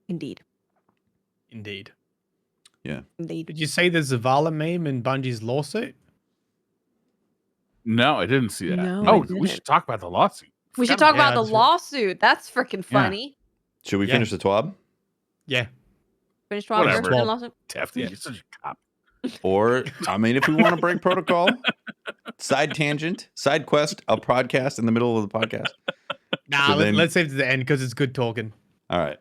Indeed, Indeed. indeed. Did you see the Zavala meme in Bungie's lawsuit? No, I didn't see that. No, Oh, I we didn't. should talk about the lawsuit. We should Forgot talk Yeah, about the that's right. lawsuit. That's freaking Yeah. funny. Should we Yeah. finish the TWAB? Yeah. Finish Rob Whatever. first and lawsuit. Tefty, Yeah. you're such a cop. Or, I mean, if we want to break protocol, side tangent, side quest, a podcast in the middle of the podcast. Nah, So then- let's save it to the end because it's good talking. All right.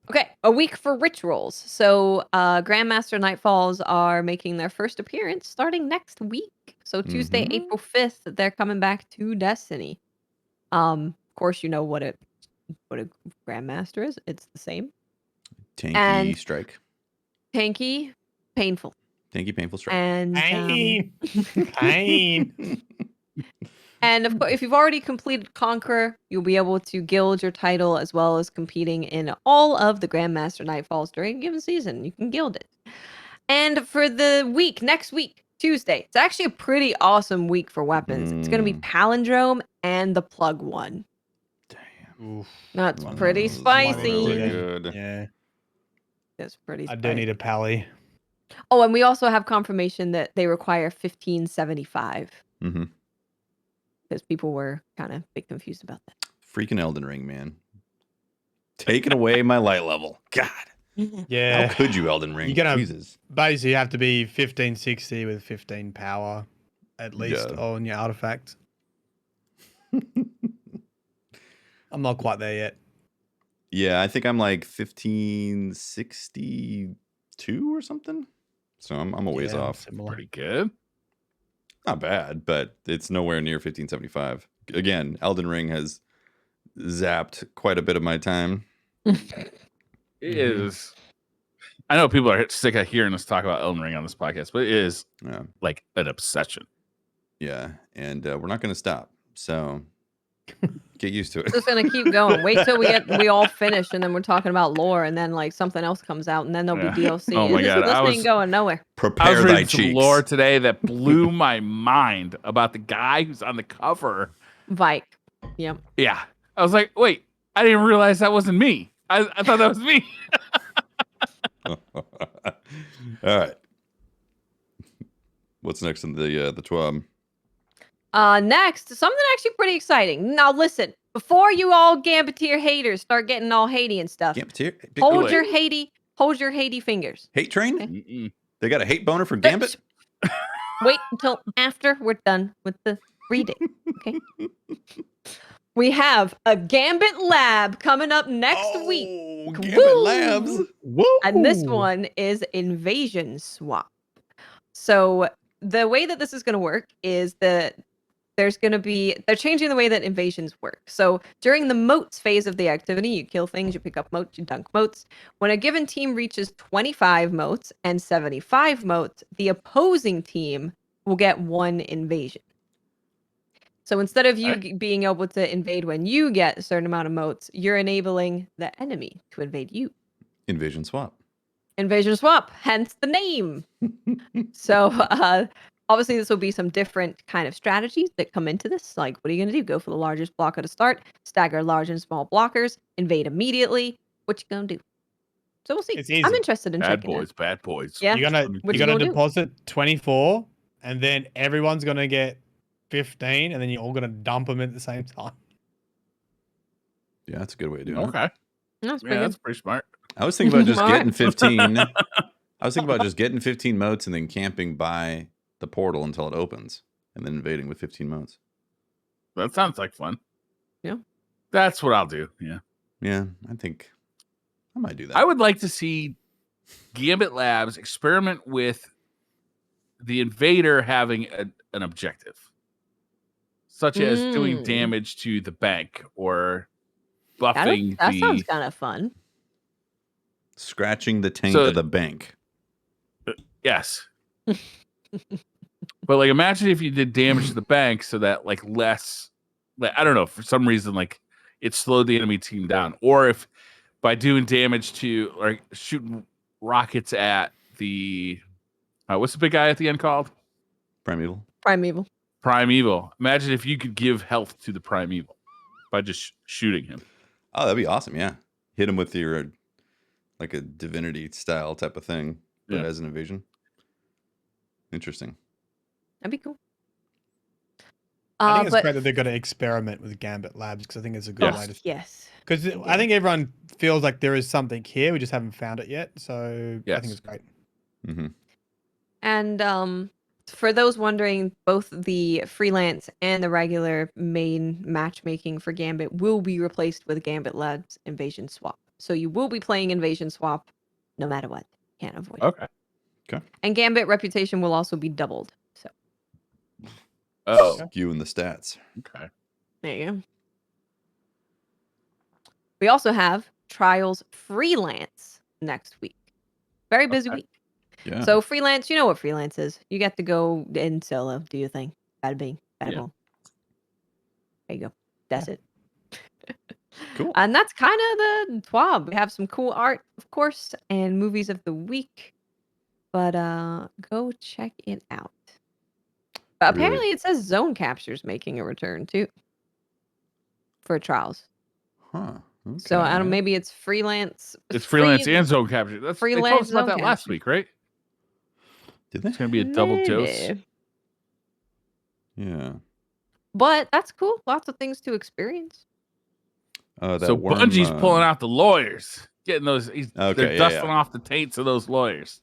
Okay, a week for rituals. So Grandmaster Nightfalls are making their first appearance starting next week. So Tuesday, Mhm. April 5th, they're coming back to Destiny. Of course, you know what a Grandmaster is. It's the same. Tanky And- strike. Tanky, painful. Thank you, Painful Strike. And Pain. Pain. and of course, if you've already completed Conqueror, you'll be able to guild your title as well as competing in all of the Grandmaster Nightfalls during a given season. You can guild it. And for the week, next week, Tuesday, it's actually a pretty awesome week for weapons. It's going to be Palindrome and the Plug one. Damn. Oof. That's Wow, pretty this is spicy. really Yeah. good. Yeah. That's pretty I spicy. do need a pally. Oh, and we also have confirmation that they require 1575 Mm-hmm. because people were kind of a bit confused about that. Freaking Elden Ring, man. Taking away my light level. God. Yeah. How could you, Elden Ring? You're gonna- Jesus. Basically, you have to be 1560 with 15 power at least Yeah. on your artifact. I'm not quite there yet. Yeah, I think I'm like 1562 or something. So I'm a ways Yeah, off. similar. Pretty good. Not bad, but it's nowhere near 1575. Again, Elden Ring has zapped quite a bit of my time. It is. I know people are sick of hearing us talk about Elden Ring on this podcast, but it is Yeah. like an obsession. Yeah. And we're not going to stop. So get used to it. It's just gonna keep going. Wait till we all finish, and then we're talking about lore, and then like something else comes out, and then there'll Yeah. be DLC. Oh my God, This I ain't was- going nowhere. I Prepare was thy reading some cheeks. lore today that blew my mind about the guy who's on the cover. Vike. Yep. Yeah. I was like, wait, I didn't realize that wasn't me. I thought that was me. All right. What's next in the TWAB? Next, something actually pretty exciting. Now listen, before you all Gambiteer haters start getting all hatey and stuff, hold Wait. your hatey fingers. Hate train? Mm-mm. They got a hate boner for Gambit? Wait until after we're done with the reading. Okay. We have a Gambit lab coming up next week. Oh, Gambit Woo! Labs. Woo! And this one is Invasion Swap. So the way that this is going to work is that they're changing the way that invasions work. So during the moats phase of the activity, you kill things, you pick up moats, you dunk moats. When a given team reaches 25 moats and 75 moats, the opposing team will get one invasion. So instead of you being able to invade when you get a certain amount of moats, you're enabling the enemy to invade you. Invasion Swap. Invasion Swap, hence the name. So obviously this will be some different kind of strategies that come into this. Like, what are you going to do? Go for the largest blocker to start, stagger large and small blockers, invade immediately. What you going to do? So we'll see. It's easy. I'm interested in Bad checking boys, bad boys. Yeah. You're gonna What you're you gonna gonna do? deposit 24, and then everyone's gonna get 15, and then you're all gonna dump them at the same time. Yeah, that's a good way of doing it. Okay. it. That's pretty Yeah, good. that's pretty smart. I was thinking about just All right. getting 15. I was thinking about just getting 15 moats and then camping by the portal until it opens and then invading with 15 moats. That sounds like fun. Yeah. That's what I'll do. Yeah. Yeah, I think I might do that. I would like to see Gambit Labs experiment with the invader having an objective, such as doing Mm. damage to the bank or That buffing sounds the. kind of fun. Scratching the taint So- of the bank. Yes. But like, imagine if you did damage to the bank so that like less, like, I don't know, for some reason, like it slowed the enemy team down, or if by doing damage to like shooting rockets at the what's the big guy at the end called? Primeval. Primeval. Primeval. Imagine if you could give health to the Primeval by just shooting him. Oh, that'd be awesome. Yeah. Hit him with your like a divinity style type of thing, but Yeah. as an invasion. Interesting. That'd be cool. I think it's But great that they're gonna experiment with Gambit Labs because I think it's a good Yes. way to. yes. Because I think everyone feels like there is something here, we just haven't found it yet. So I Yes. think it's great. Mm-hmm. And for those wondering, both the freelance and the regular main matchmaking for Gambit will be replaced with Gambit Labs Invasion Swap. So you will be playing Invasion Swap no matter what. Can't avoid it. Okay. And Gambit reputation will also be doubled. So Oh. Skewing the stats. Okay. there you go. We also have Trials Freelance next week. Very busy Okay. week. Yeah. So freelance, you know what freelance is. You get to go in solo, do your thing. Bada bing, bada Yeah. boom. There you go. That's it. Cool. And that's kind of the TWAB. We have some cool art, of course, and movies of the week. But go check it out. But Really? apparently it says Zone Capture's making a return too. For trials. Huh. Okay. So I don't maybe it's freelance. It's freelance and zone capture. They told freelance us about zone that last capture. week, right? Did they? It's gonna be a double dose. Maybe. Yeah. But that's cool. Lots of things to experience. That So worm, Bungie's pulling out the lawyers, getting those. Okay, They're yeah, dusting yeah. off the taints of those lawyers.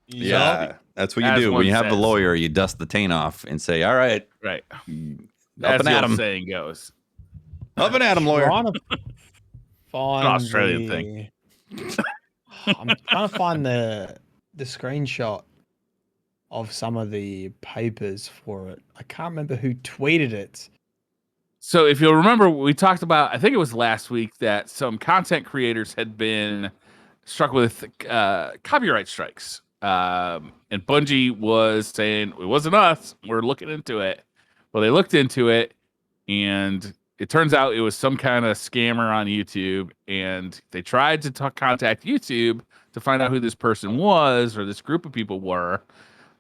Yeah, that's what you As do when one you have the says. lawyer. You dust the taint off and say, "All right, Right. up As and the at old him, saying goes. up and at him, lawyer." Trying to find An Australian thing. I'm trying to find the screenshot of some of the papers for it. I can't remember who tweeted it. So if you'll remember, we talked about, I think it was last week, that some content creators had been struck with copyright strikes. And Bungie was saying, it wasn't us, we're looking into it. Well, they looked into it, and it turns out it was some kind of scammer on YouTube, and they tried to contact YouTube to find out who this person was or this group of people were.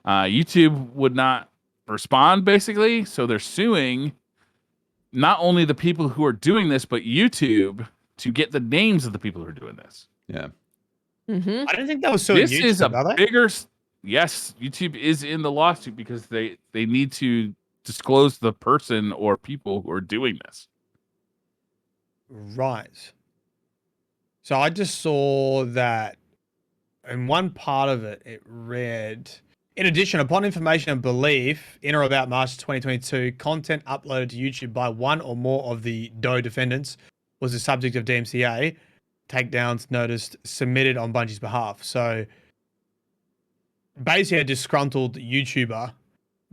YouTube would not respond, basically, so they're suing not only the people who are doing this, but YouTube to get the names of the people who are doing this. Yeah. Mm-hmm. I don't think that was so. This YouTube, is a are they? bigger. Yes, YouTube is in the lawsuit because they need to disclose the person or people who are doing this. Right. So I just saw that in one part of it, it read, in addition, upon information and belief, in or about March 2022, content uploaded to YouTube by one or more of the Doe defendants was the subject of DMCA takedowns noticed submitted on Bungie's behalf. So basically a disgruntled YouTuber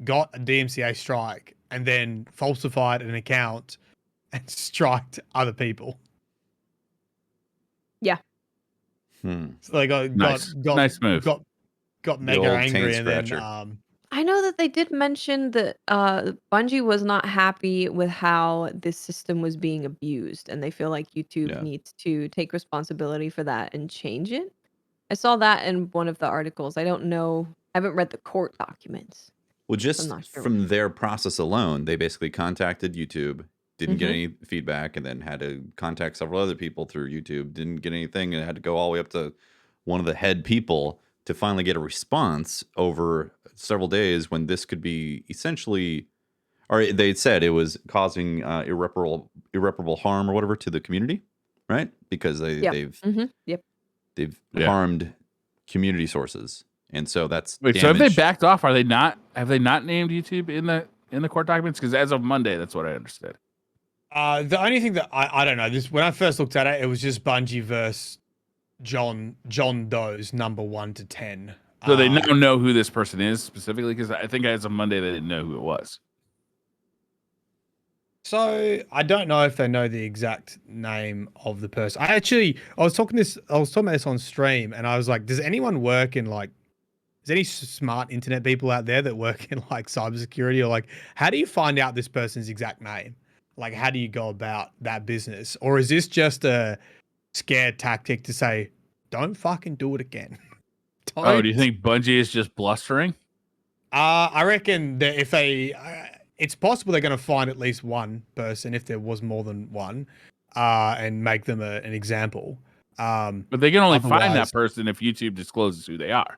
got a DMCA strike and then falsified an account and striked other people. So they got Nice move. got mega old angry taint and scratcher. then I know that they did mention that Bungie was not happy with how this system was being abused, and they feel like YouTube Yeah. needs to take responsibility for that and change it. I saw that in one of the articles. I don't know. I haven't read the court documents. Well, just not sure. from their process alone, they basically contacted YouTube, didn't get Mhm. any feedback, and then had to contact several other people through YouTube, didn't get anything, and had to go all the way up to one of the head people to finally get a response over several days when this could be essentially, or they said it was causing irreparable harm or whatever to the community, right? Because Yep. they've Yep. Yeah. harmed community sources. And so that's Wait, so have they damage. backed off? Are they not? Have they not named YouTube in the court documents? Because as of Monday, that's what I understood. the only thing that I don't know, this when I first looked at it, it was just Bungie versus John Doe's number 1 to 10. So they now know who this person is specifically, because I think as of Monday they didn't know who it was. So I don't know if they know the exact name of the person. I was talking about this on stream, and I was like, does anyone work in like, is any smart internet people out there that work in like cybersecurity, or like, how do you find out this person's exact name? Like, how do you go about that business? Or is this just a scare tactic to say, don't fucking do it again? Oh, do you think Bungie is just blustering? I reckon that if they, it's possible they're going to find at least one person if there was more than one, and make them an example. But they can only find otherwise- that person if YouTube discloses who they are.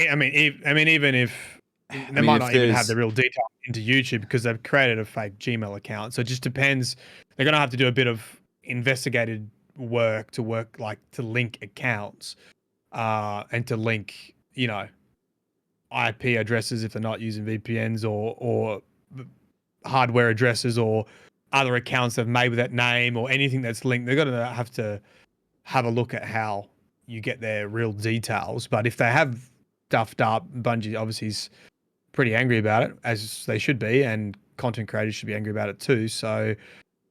I mean, even if they might not even have the real detail into YouTube because they've created a fake Gmail account. So it just depends. They're going to have to do a bit of investigated work to link accounts, and to link, IP addresses if they're not using VPNs or hardware addresses or other accounts they've made with that name or anything that's linked. They're going to have a look at how you get their real details. But if they have stuffed up, Bungie obviously is pretty angry about it, as they should be, and content creators should be angry about it too. So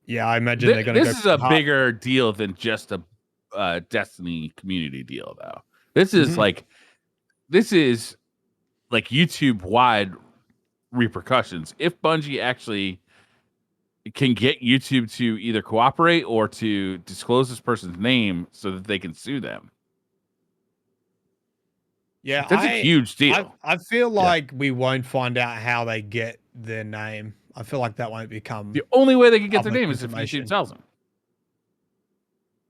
yeah, I imagine they're going to go. This is a bigger deal than just a Destiny community deal, though. This is like this is like YouTube wide repercussions. If Bungie actually can get YouTube to either cooperate or to disclose this person's name so that they can sue them. Yeah, That's a huge deal. I feel like we won't find out how they get their name. I feel like that won't become The only way they can get their public name is if information. YouTube tells them.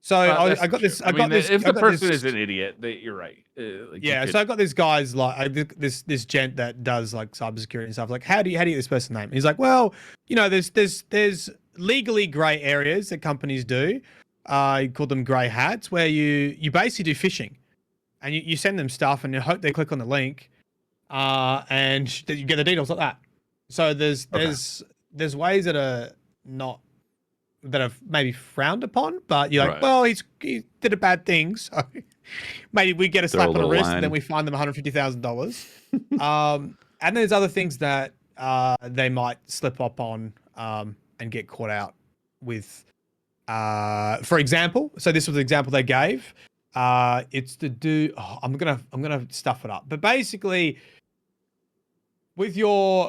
So That's I got true. this. I got this. If I the got person this, is an idiot, you're right. Like, yeah, so I got this guy's like this gent that does like cybersecurity and stuff. Like, how do you get this person's name? And he's like, well, you know, there's legally grey areas that companies do. You call them grey hats, where you basically do phishing, and you send them stuff, and you hope they click on the link, and you get the details like that. So there's ways that are not that are maybe frowned upon, but you're like, Right. well, he did a bad thing, so maybe we get a Throw a slap on the little wrist, line. and then we find them $150,000. And there's other things that they might slip up on and get caught out with. For example, so this was the example they gave. It's to do. I'm gonna stuff it up, but basically, with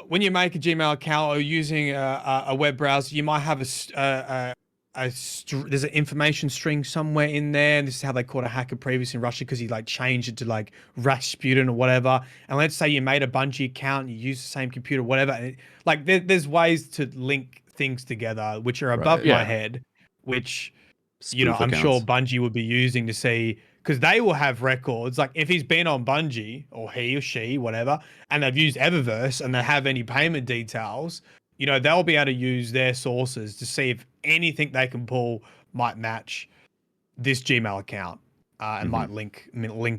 when you make a Gmail account or using a web browser, you might have there's an information string somewhere in there. And this is how they caught a hacker previously in Russia, because he like changed it to like Rasputin or whatever. And let's say you made a Bungie account and you use the same computer, whatever. And like there's ways to link things together which are above my head, which Spoof I'm sure accounts. Bungie would be using to see, because they will have records. Like if he's been on Bungie, or he or she, whatever, and they've used Eververse and they have any payment details, they'll be able to use their sources to see if anything they can pull might match this Gmail account and might link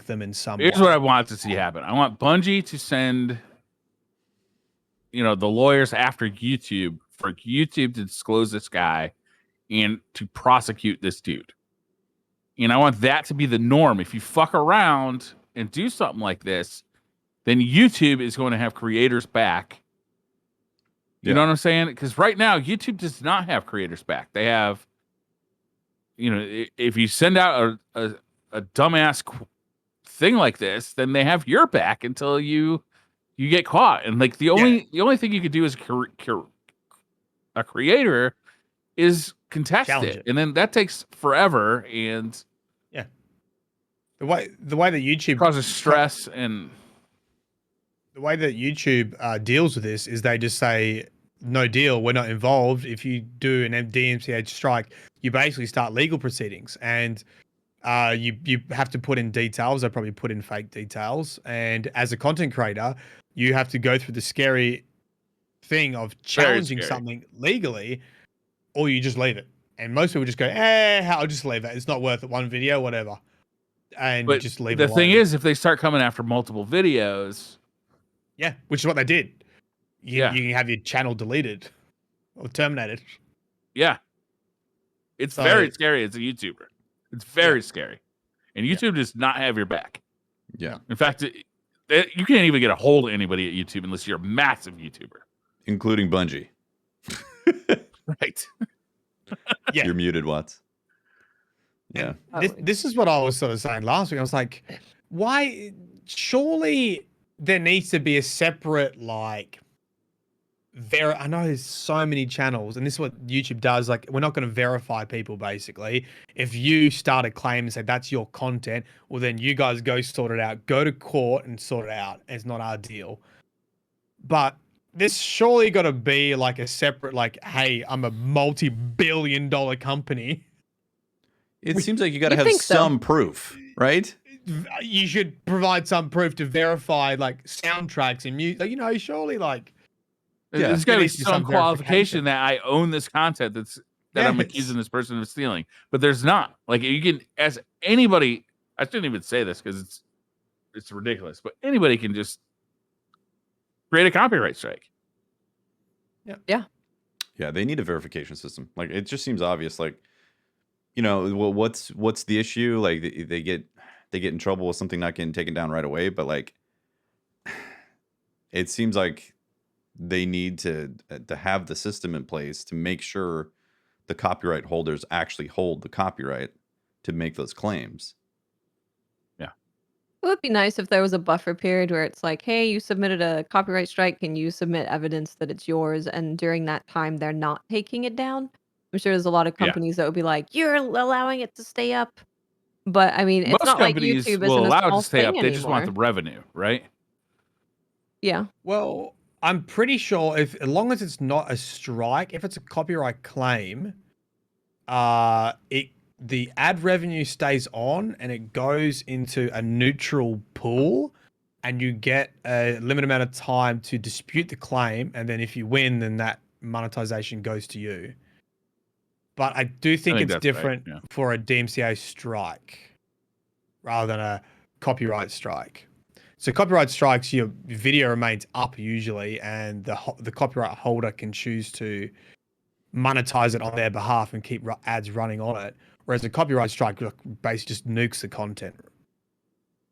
them in some Here's way. what I want to see happen. I want Bungie to send, the lawyers after YouTube for YouTube to disclose this guy and to prosecute this dude. And I want that to be the norm. If you fuck around and do something like this, then YouTube is going to have creators back. You know what I'm saying? Because right now, YouTube does not have creators back. They have, if you send out a dumbass thing like this, then they have your back until you get caught. And like the only thing you could do as a creator is contest Challenge it, it. and then that takes forever and the way that YouTube causes stress. And the way that YouTube deals with this is they just say, no deal, we're not involved. If you do an DMCA strike, you basically start legal proceedings, and you have to put in details. They probably put in fake details, and as a content creator, you have to go through the scary thing of challenging something legally, or you just leave it. And most people just go, I'll just leave it. It's not worth it. One video, whatever. And but just leave it the alone. thing is, if they start coming after multiple videos, which is what they did. You Yeah. can have your channel deleted or terminated. it's So- very scary as a YouTuber. It's very scary, and YouTube does not have your back. Yeah. In fact, you can't even get a hold of anybody at YouTube unless you're a massive YouTuber. Including Bungie. Right. Yeah. You're muted, Watts. Yeah. This is what I was sort of saying last week. I was like, why? Surely there needs to be a separate, like, I know there's so many channels, and this is what YouTube does. Like, we're not going to verify people, basically. If you start a claim and say that's your content, well, then you guys go sort it out. Go to court and sort it out. It's not our deal. But there's surely got to be, like, a separate, like, hey, I'm a multi-billion-dollar company. It seems like you got to You'd have think so. some proof, right? You should provide some proof to verify, like, soundtracks and music. Like, surely, like, Yeah. There's got to be needs to be some some qualification verification. that I own this content that I'm Yes. accusing this person of stealing. But there's not. Like, you can, as anybody, I shouldn't even say this because it's ridiculous, but anybody can just create a copyright strike. Yeah, they need a verification system. Like, it just seems obvious. Like, well, what's the issue? Like, they get in trouble with something not getting taken down right away. But like, it seems like they need to have the system in place to make sure the copyright holders actually hold the copyright to make those claims. Yeah. It would be nice if there was a buffer period where it's like, hey, you submitted a copyright strike. Can you submit evidence that it's yours? And during that time, they're not taking it down. I'm sure there's a lot of Yeah. companies that would be like, you're allowing it to stay up. But I mean, it's Most not like companies YouTube will isn't a allow it to small stay up. thing They just want the anymore. revenue, right? Yeah. Well, I'm pretty sure if as long as it's not a strike, if it's a copyright claim, the ad revenue stays on and it goes into a neutral pool, and you get a limited amount of time to dispute the claim, and then if you win, then that monetization goes to you. But I do think think it's that's right, different yeah. for a DMCA strike rather than a copyright strike. So copyright strikes, your video remains up usually, and the copyright holder can choose to monetize it on their behalf and keep ads running on it. Whereas a copyright strike basically just nukes the content.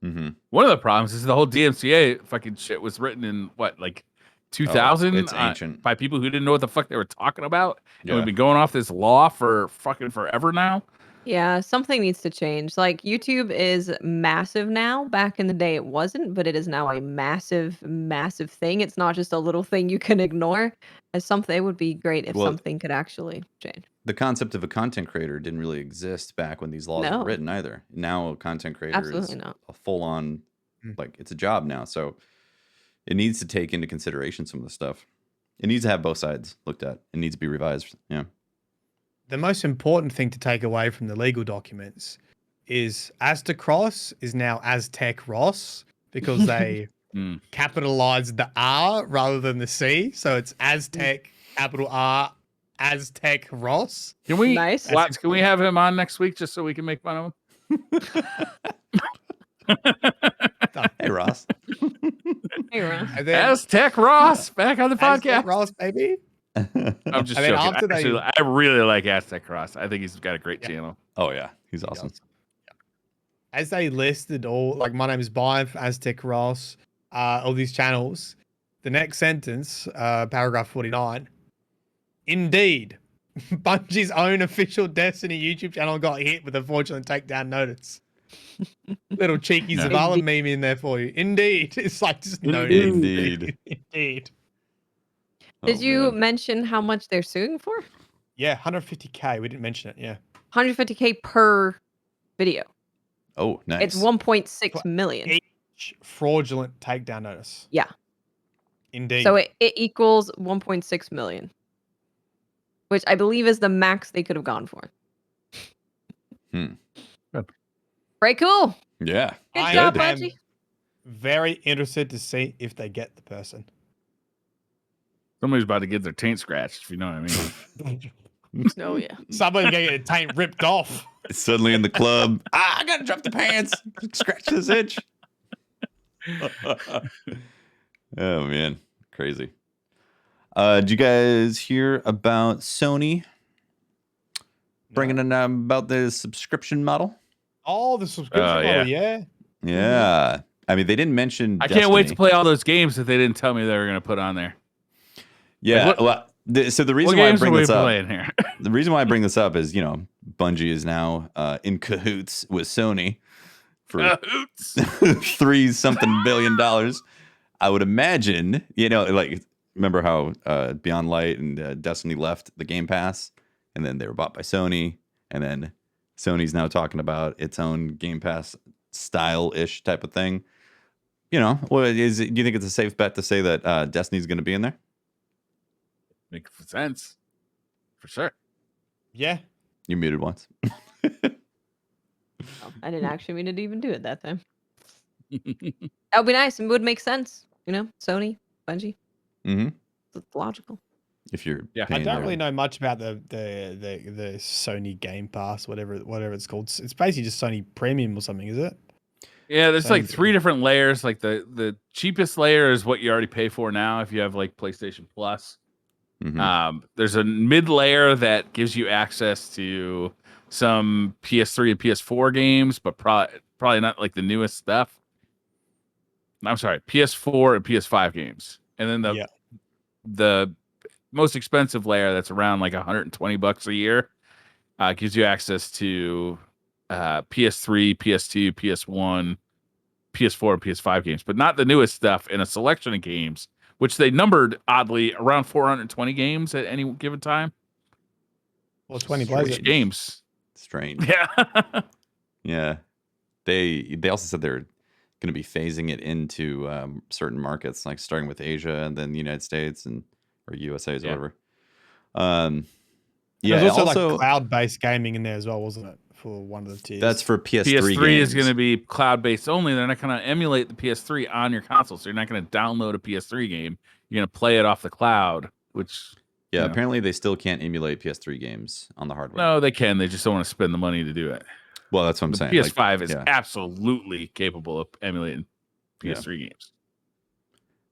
Mm-hmm. One of the problems is the whole DMCA fucking shit was written in what, like 2000? It's ancient. By people who didn't know what the fuck they were talking about. And Yeah. we've been going off this law for fucking forever now. Yeah, something needs to change. Like YouTube is massive now. Back in the day, it wasn't, but it is now a massive, massive thing. It's not just a little thing you can ignore. As something, it would be great if Well, something could actually change. The concept of a content creator didn't really exist back when these laws No. were written either. Now a content creator is Absolutely not. a full-on, like, it's a job now. So it needs to take into consideration some of the stuff. It needs to have both sides looked at. It needs to be revised. Yeah. The most important thing to take away from the legal documents is Aztecross is now Aztec Ross because they capitalized the R rather than the C. So it's Aztec, capital R, Aztec Ross. Can we, Nice. Watts, can we have him on next week just so we can make fun of him? Hey, Ross. Hey, Ron. And then Aztec Ross back on the Aztec podcast. Ross, baby. I'm just And then joking. after they- Actually, I really like Aztec Ross. I think he's got a great channel. Oh, yeah. He's awesome. As they listed all, like, my name is Brian for Aztec Ross, all these channels, the next sentence, paragraph 49, indeed, Bungie's own official Destiny YouTube channel got hit with a fraudulent takedown notice. Little cheeky Yeah. Zavala meme in there for you. Indeed. It's like just noted. Indeed. Indeed. Did Oh, you man. mention how much they're suing for? Yeah, 150K. We didn't mention it. Yeah. 150K per video. Oh, nice. It's 1.6 million. Each fraudulent takedown notice. Yeah. Indeed. So it equals 1.6 million, which I believe is the max they could have gone for. Hmm. Very cool. Yeah. Good I job, am Bungie. very interested to see if they get the person. Somebody's about to get their taint scratched, if you know what I mean. Oh, yeah. Somebody's gonna get a taint ripped off. Suddenly in the club. I gotta drop the pants. Scratch this itch. Oh, man. Crazy. Did you guys hear about Sony bringing in about the subscription model? Oh, the subscription Oh, model, yeah. Yeah. I mean, they didn't mention I can't wait to Destiny. play all those games that they didn't tell me they were going to put on there. Yeah. Like, well, so the What reason why I games bring are we this up, playing here? the reason why I bring this up is, you know, Bungie is now in cahoots with Sony for Oops. $3-something billion. I would imagine, you know, like, remember how Beyond Light and Destiny left the Game Pass, and then they were bought by Sony, and then Sony's now talking about its own Game Pass style-ish type of thing. You know, do you think it's a safe bet to say that Destiny's going to be in there? Makes sense. For sure. Yeah. You muted once. Oh, I didn't actually mean to even do it that time. That would be nice. It would make sense. You know, Sony, Bungie. Mm-hmm. It's logical. If you're, Yeah, I paying don't their- really know much about the Sony Game Pass, whatever it's called. It's basically just Sony Premium or something, is it? Yeah, there's like Sounds 3 good. different layers. Like the cheapest layer is what you already pay for now if you have like PlayStation Plus. Mhm. There's a mid layer that gives you access to some PS3 and PS4 games, but probably not like the newest stuff. I'm sorry, PS4 and PS5 games. And then the most expensive layer that's around like $120 a year gives you access to PS3, PS2, PS1, PS4 and PS5 games, but not the newest stuff, and a selection of games, which they numbered oddly around 420 games at any given time. Well, 20 Strange. plays it. Games. Strange. Yeah. Yeah. They also said they're going to be phasing it into certain markets, like starting with Asia and then the United States or USA's or whatever. Yeah, there's also like cloud-based gaming in there as well, wasn't it? For one of the tiers. That's for PS3 PS3 games. is going to be cloud-based only. They're not going to emulate the PS3 on your console, so you're not going to download a PS3 game. You're going to play it off the cloud, which... Yeah, apparently they still can't emulate PS3 games on the hardware. No, they can. They just don't want to spend the money to do it. Well, that's what I'm saying. PS5 is absolutely capable of emulating PS3 games.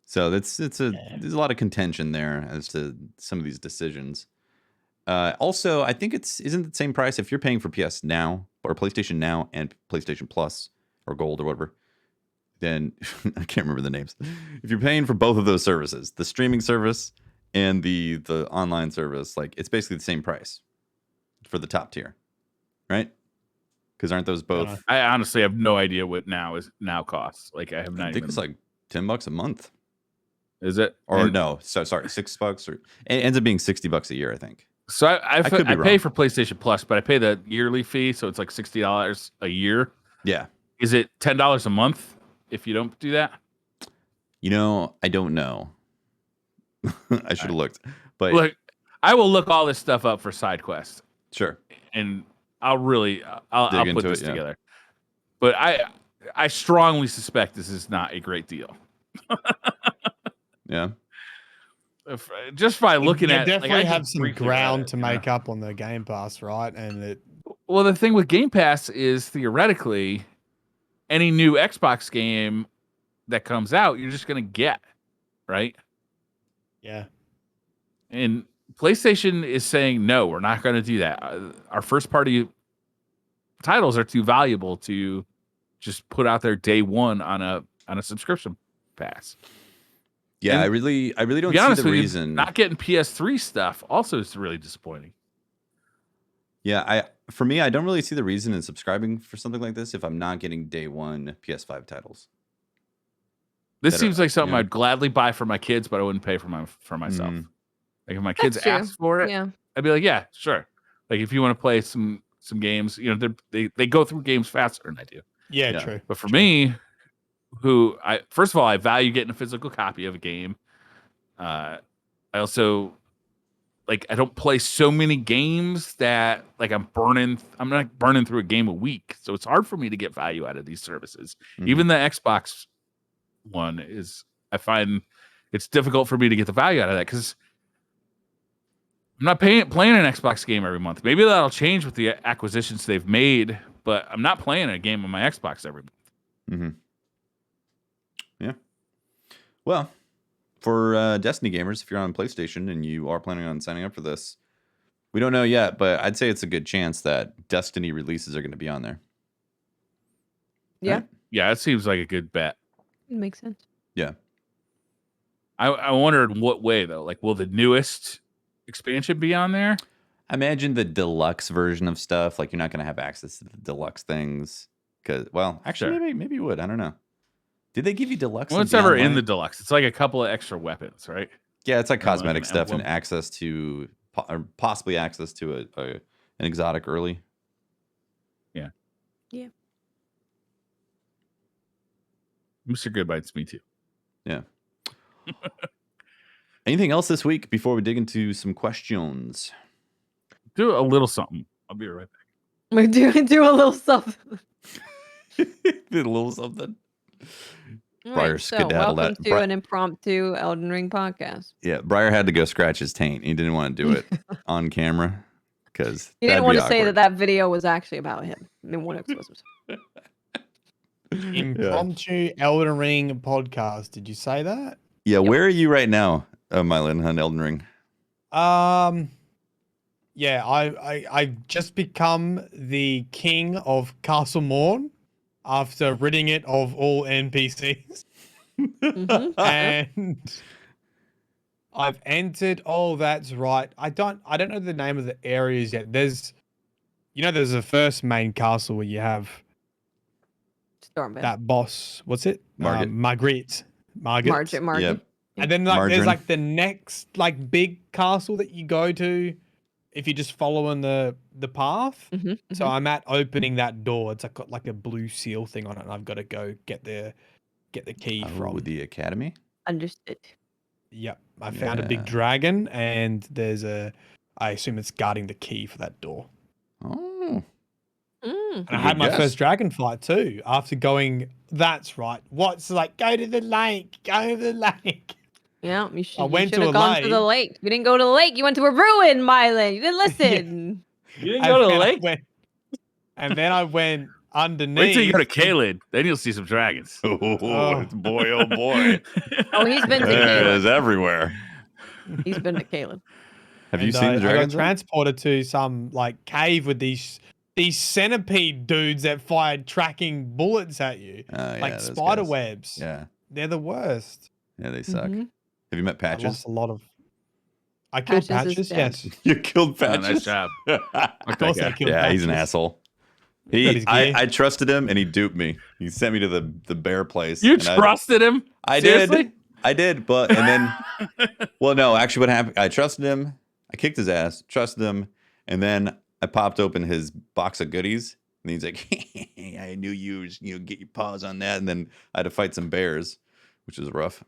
So there's a lot of contention there as to some of these decisions. Also, I think isn't the same price if you're paying for PS Now or PlayStation Now and PlayStation Plus or Gold or whatever. Then I can't remember the names. If you're paying for both of those services, the streaming service and the online service, like it's basically the same price for the top tier, right? Because aren't those both? I honestly have no idea what now costs. Like I have not. I think it's like $10 a month. Is it? Or no? So sorry, $6 or it ends up being $60 a year, I think. So I pay for PlayStation Plus, but I pay the yearly fee, so it's like $60 a year. Yeah. Is it $10 a month if you don't do that? I don't know. I should have looked. But look, I will look all this stuff up for side quest. Sure. And I'll put this together. But I strongly suspect this is not a great deal. Yeah. Just by looking at definitely have some ground to make up on the Game Pass, right? And well, the thing with Game Pass is theoretically any new Xbox game that comes out, you're just gonna get, right? Yeah. And PlayStation is saying no, we're not going to do that. Our first party titles are too valuable to just put out there day one on a subscription pass. Yeah, and I really don't see the reason. Not getting PS3 stuff also is really disappointing. Yeah, for me, I don't really see the reason in subscribing for something like this if I'm not getting day one PS5 titles. This seems like something I'd gladly buy for my kids, but I wouldn't pay for myself. Like if my kids asked for it, I'd be like, yeah, sure. Like if you want to play some games, they go through games faster than I do. Yeah, true. But for me, first of all, I value getting a physical copy of a game. I also I don't play so many games that I'm not burning through a game a week. So it's hard for me to get value out of these services. Mm-hmm. Even the Xbox one I find it's difficult for me to get the value out of that because I'm not playing an Xbox game every month. Maybe that'll change with the acquisitions they've made, but I'm not playing a game on my Xbox every month. Mm-hmm. Yeah. Well, for Destiny gamers, if you're on PlayStation and you are planning on signing up for this, we don't know yet, but I'd say it's a good chance that Destiny releases are going to be on there. Yeah. Right? Yeah, it seems like a good bet. It makes sense. Yeah. I wondered in what way though. Will the newest expansion be on there? I imagine the deluxe version of stuff. You're not going to have access to the deluxe things because, actually, maybe you would. I don't know. Did they give you deluxe? Well, it's ever in the deluxe. It's like a couple of extra weapons, right? Yeah, it's like cosmetic stuff and access to, or possibly access to an exotic early. Yeah. Yeah. Mr. Goodbite's me too. Yeah. Anything else this week before we dig into some questions? Do a little something. I'll be right back. We do a little something. Did a little something. Right, so welcome to an impromptu Elden Ring podcast. Yeah, Briar had to go scratch his taint. He didn't want to do it on camera because he didn't want to say that video was actually about him. I mean, impromptu Elden Ring podcast. Did you say that? Yeah, where are you right now, Mylan, on Elden Ring? Yeah, I've just become the king of Castle Morn after ridding it of all NPCs. Mm-hmm. And I've entered. Oh, that's right. I don't know the name of the areas yet. There's a first main castle where you have Stormvale. that boss. What's it? Margit. Margit. Margit. Yep. And then like Margarine. there's like the next like big castle that you go to if you're just following the path. Mhm, So mhm. I'm at opening that door. It's got like a blue seal thing on it, and I've got to go get the key from. the academy. Understood. Yep. I found a Yeah. big dragon, and there's I assume it's guarding the key for that door. Oh, Mm. And I Good had my guess. first dragon fight too. After going, that's right. What's like? Go to the lake. Go to the lake. Yeah, you should went to have a gone to the lake. You didn't go to the lake. You went to a ruin, Mylan. You didn't listen. You didn't And go to the then I lake? went- and then I went underneath. Wait till you go to Caelid. Then you'll see some dragons. oh boy, oh boy. Oh, he's been to There it Caleb. is everywhere. He's been to Caleb. Have you And seen the I got dragons? though? transported to some like cave with these centipede dudes that fired tracking bullets at you, Yeah, like those spider guys. webs. Yeah, They're the worst. yeah, they suck. Mhm. Have you met I Patches? lost a lot of. I killed Patches is Patches. dead. Yes. You killed Oh, Patches. nice job. Of Fuck course that I guy. killed Yeah, he's an Patches. asshole. Got his gear. I trusted him and he duped me. He sent me to the bear place. You and trusted him? I Seriously? did, but and then well, no, actually, what happened? I trusted him. I kicked his ass. Trusted him, and then I popped open his box of goodies, and he's like, "I knew you get your paws on that." And then I had to fight some bears, which was rough.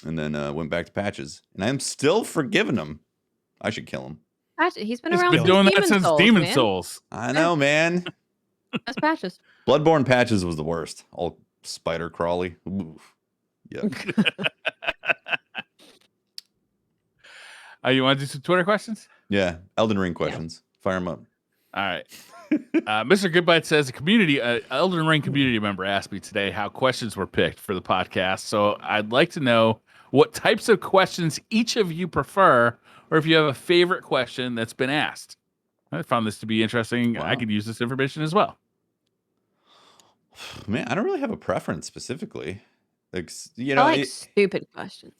And then went back to Patches, and I'm still forgiving him. I should kill him. Patches, he's been He's around Been since doing that Demon since Souls, Demon man. Souls. I know, man. That's Patches. Bloodborne Patches was the worst. All spider crawly. Oof. Yep. You want to do some Twitter questions? Yeah. Elden Ring questions. Fire them up. All right. Mr. Goodbite says a Elden Ring community member asked me today how questions were picked for the podcast. So I'd like to know what types of questions each of you prefer, or if you have a favorite question that's been asked. I found this to be interesting. Wow. I could use this information as well. Man, I don't really have a preference specifically. Like, you I know, like stupid questions.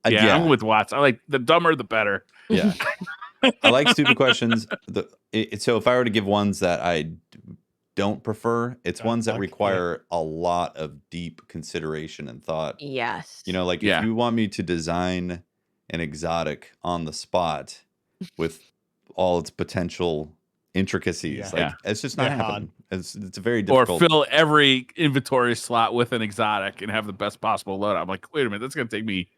Yeah, I'm with Watts. I like the dumber the better. Yeah. I like stupid questions. So if I were to give ones that I don't prefer, it's Don't ones that like, require a lot of deep consideration and thought. Yes. You know, like Yeah. if you want me to design an exotic on the spot with all its potential intricacies, Yeah. like it's just not They're hard. happening. It's very Or difficult. fill every inventory slot with an exotic and have the best possible load. I'm like, wait a minute, that's gonna take me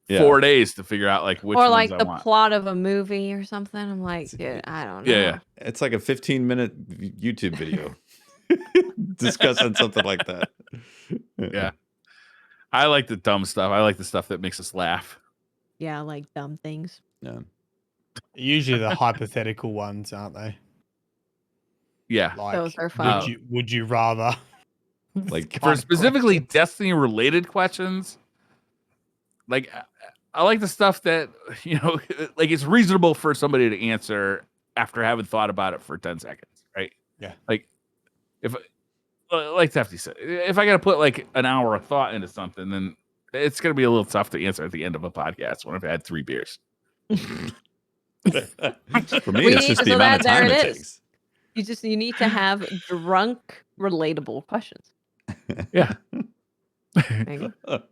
Yeah. 4 days to figure out like which or ones like I the want. plot of a movie or something. I'm like, dude, I don't know. Yeah. It's like a 15-minute YouTube video discussing something like that. Yeah. I like the dumb stuff. I like the stuff that makes us laugh. Yeah, like dumb things. Yeah. Usually the hypothetical ones, aren't they? Yeah. Like, Those are fun. would you rather? Like, Kind For of specifically questions. Destiny related questions, like I like the stuff that, you know, like it's reasonable for somebody to answer after having thought about it for 10 seconds, right? Yeah. Like if like Tefty said, if I got to put like an hour of thought into something, then it's going to be a little tough to answer at the end of a podcast when I've had 3 beers. for me, We it's need- just the so amount of there time it it is. takes. You need to have drunk, relatable questions. Yeah. There you go.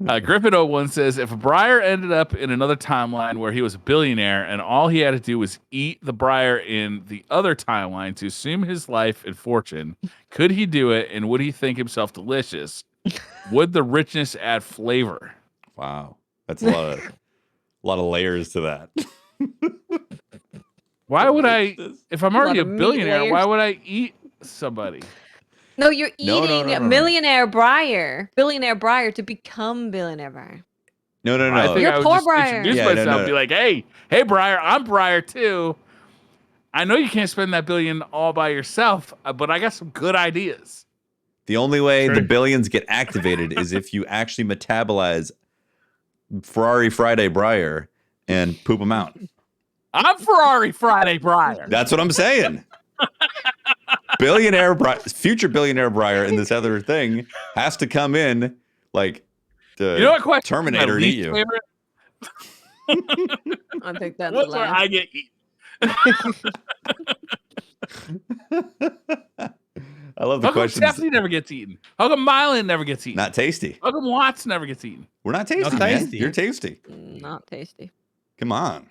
Griffin01 says, if Briar ended up in another timeline where he was a billionaire and all he had to do was eat the Briar in the other timeline to assume his life and fortune, could he do it, and would he think himself delicious? Would the richness add flavor? Wow. That's a lot of layers to that. Why would I, if I'm already a of meat billionaire, why layers. would I eat somebody? No, you're No, eating no. billionaire Briar to become billionaire Briar. No. I think You're I would poor just Briar. introduce Yeah, no, myself, no. be like, hey, Briar, I'm Briar too. I know you can't spend that billion all by yourself, but I got some good ideas. The only way the True. billions get activated is if you actually metabolize Ferrari Friday Briar and poop them out. I'm Ferrari Friday Briar. That's what I'm saying. Future billionaire Briar in this other thing has to come in like the You know what question? Terminator my and eat least you. favorite? I think that's What's the where last. I get eaten? I love the How come questions. Stephanie never gets eaten? How come Mylan never gets eaten? Not tasty. How come Watts never gets eaten? We're not tasty, Not man. tasty. You're tasty. Not tasty. Come on.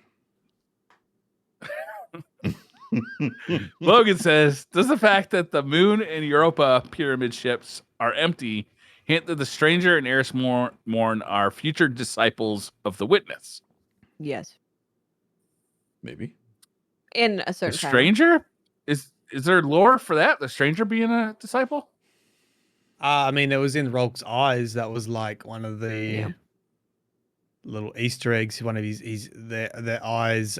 Logan says, does the fact that the Moon and Europa pyramid ships are empty hint that the Stranger and Eris Morn are future disciples of the Witness? Yes. Maybe. In a The certain kind. Stranger? Is there lore for that? The Stranger being a disciple? I mean, it was in Rolk's eyes. That was like one of the Yeah. little Easter eggs. One of their eyes.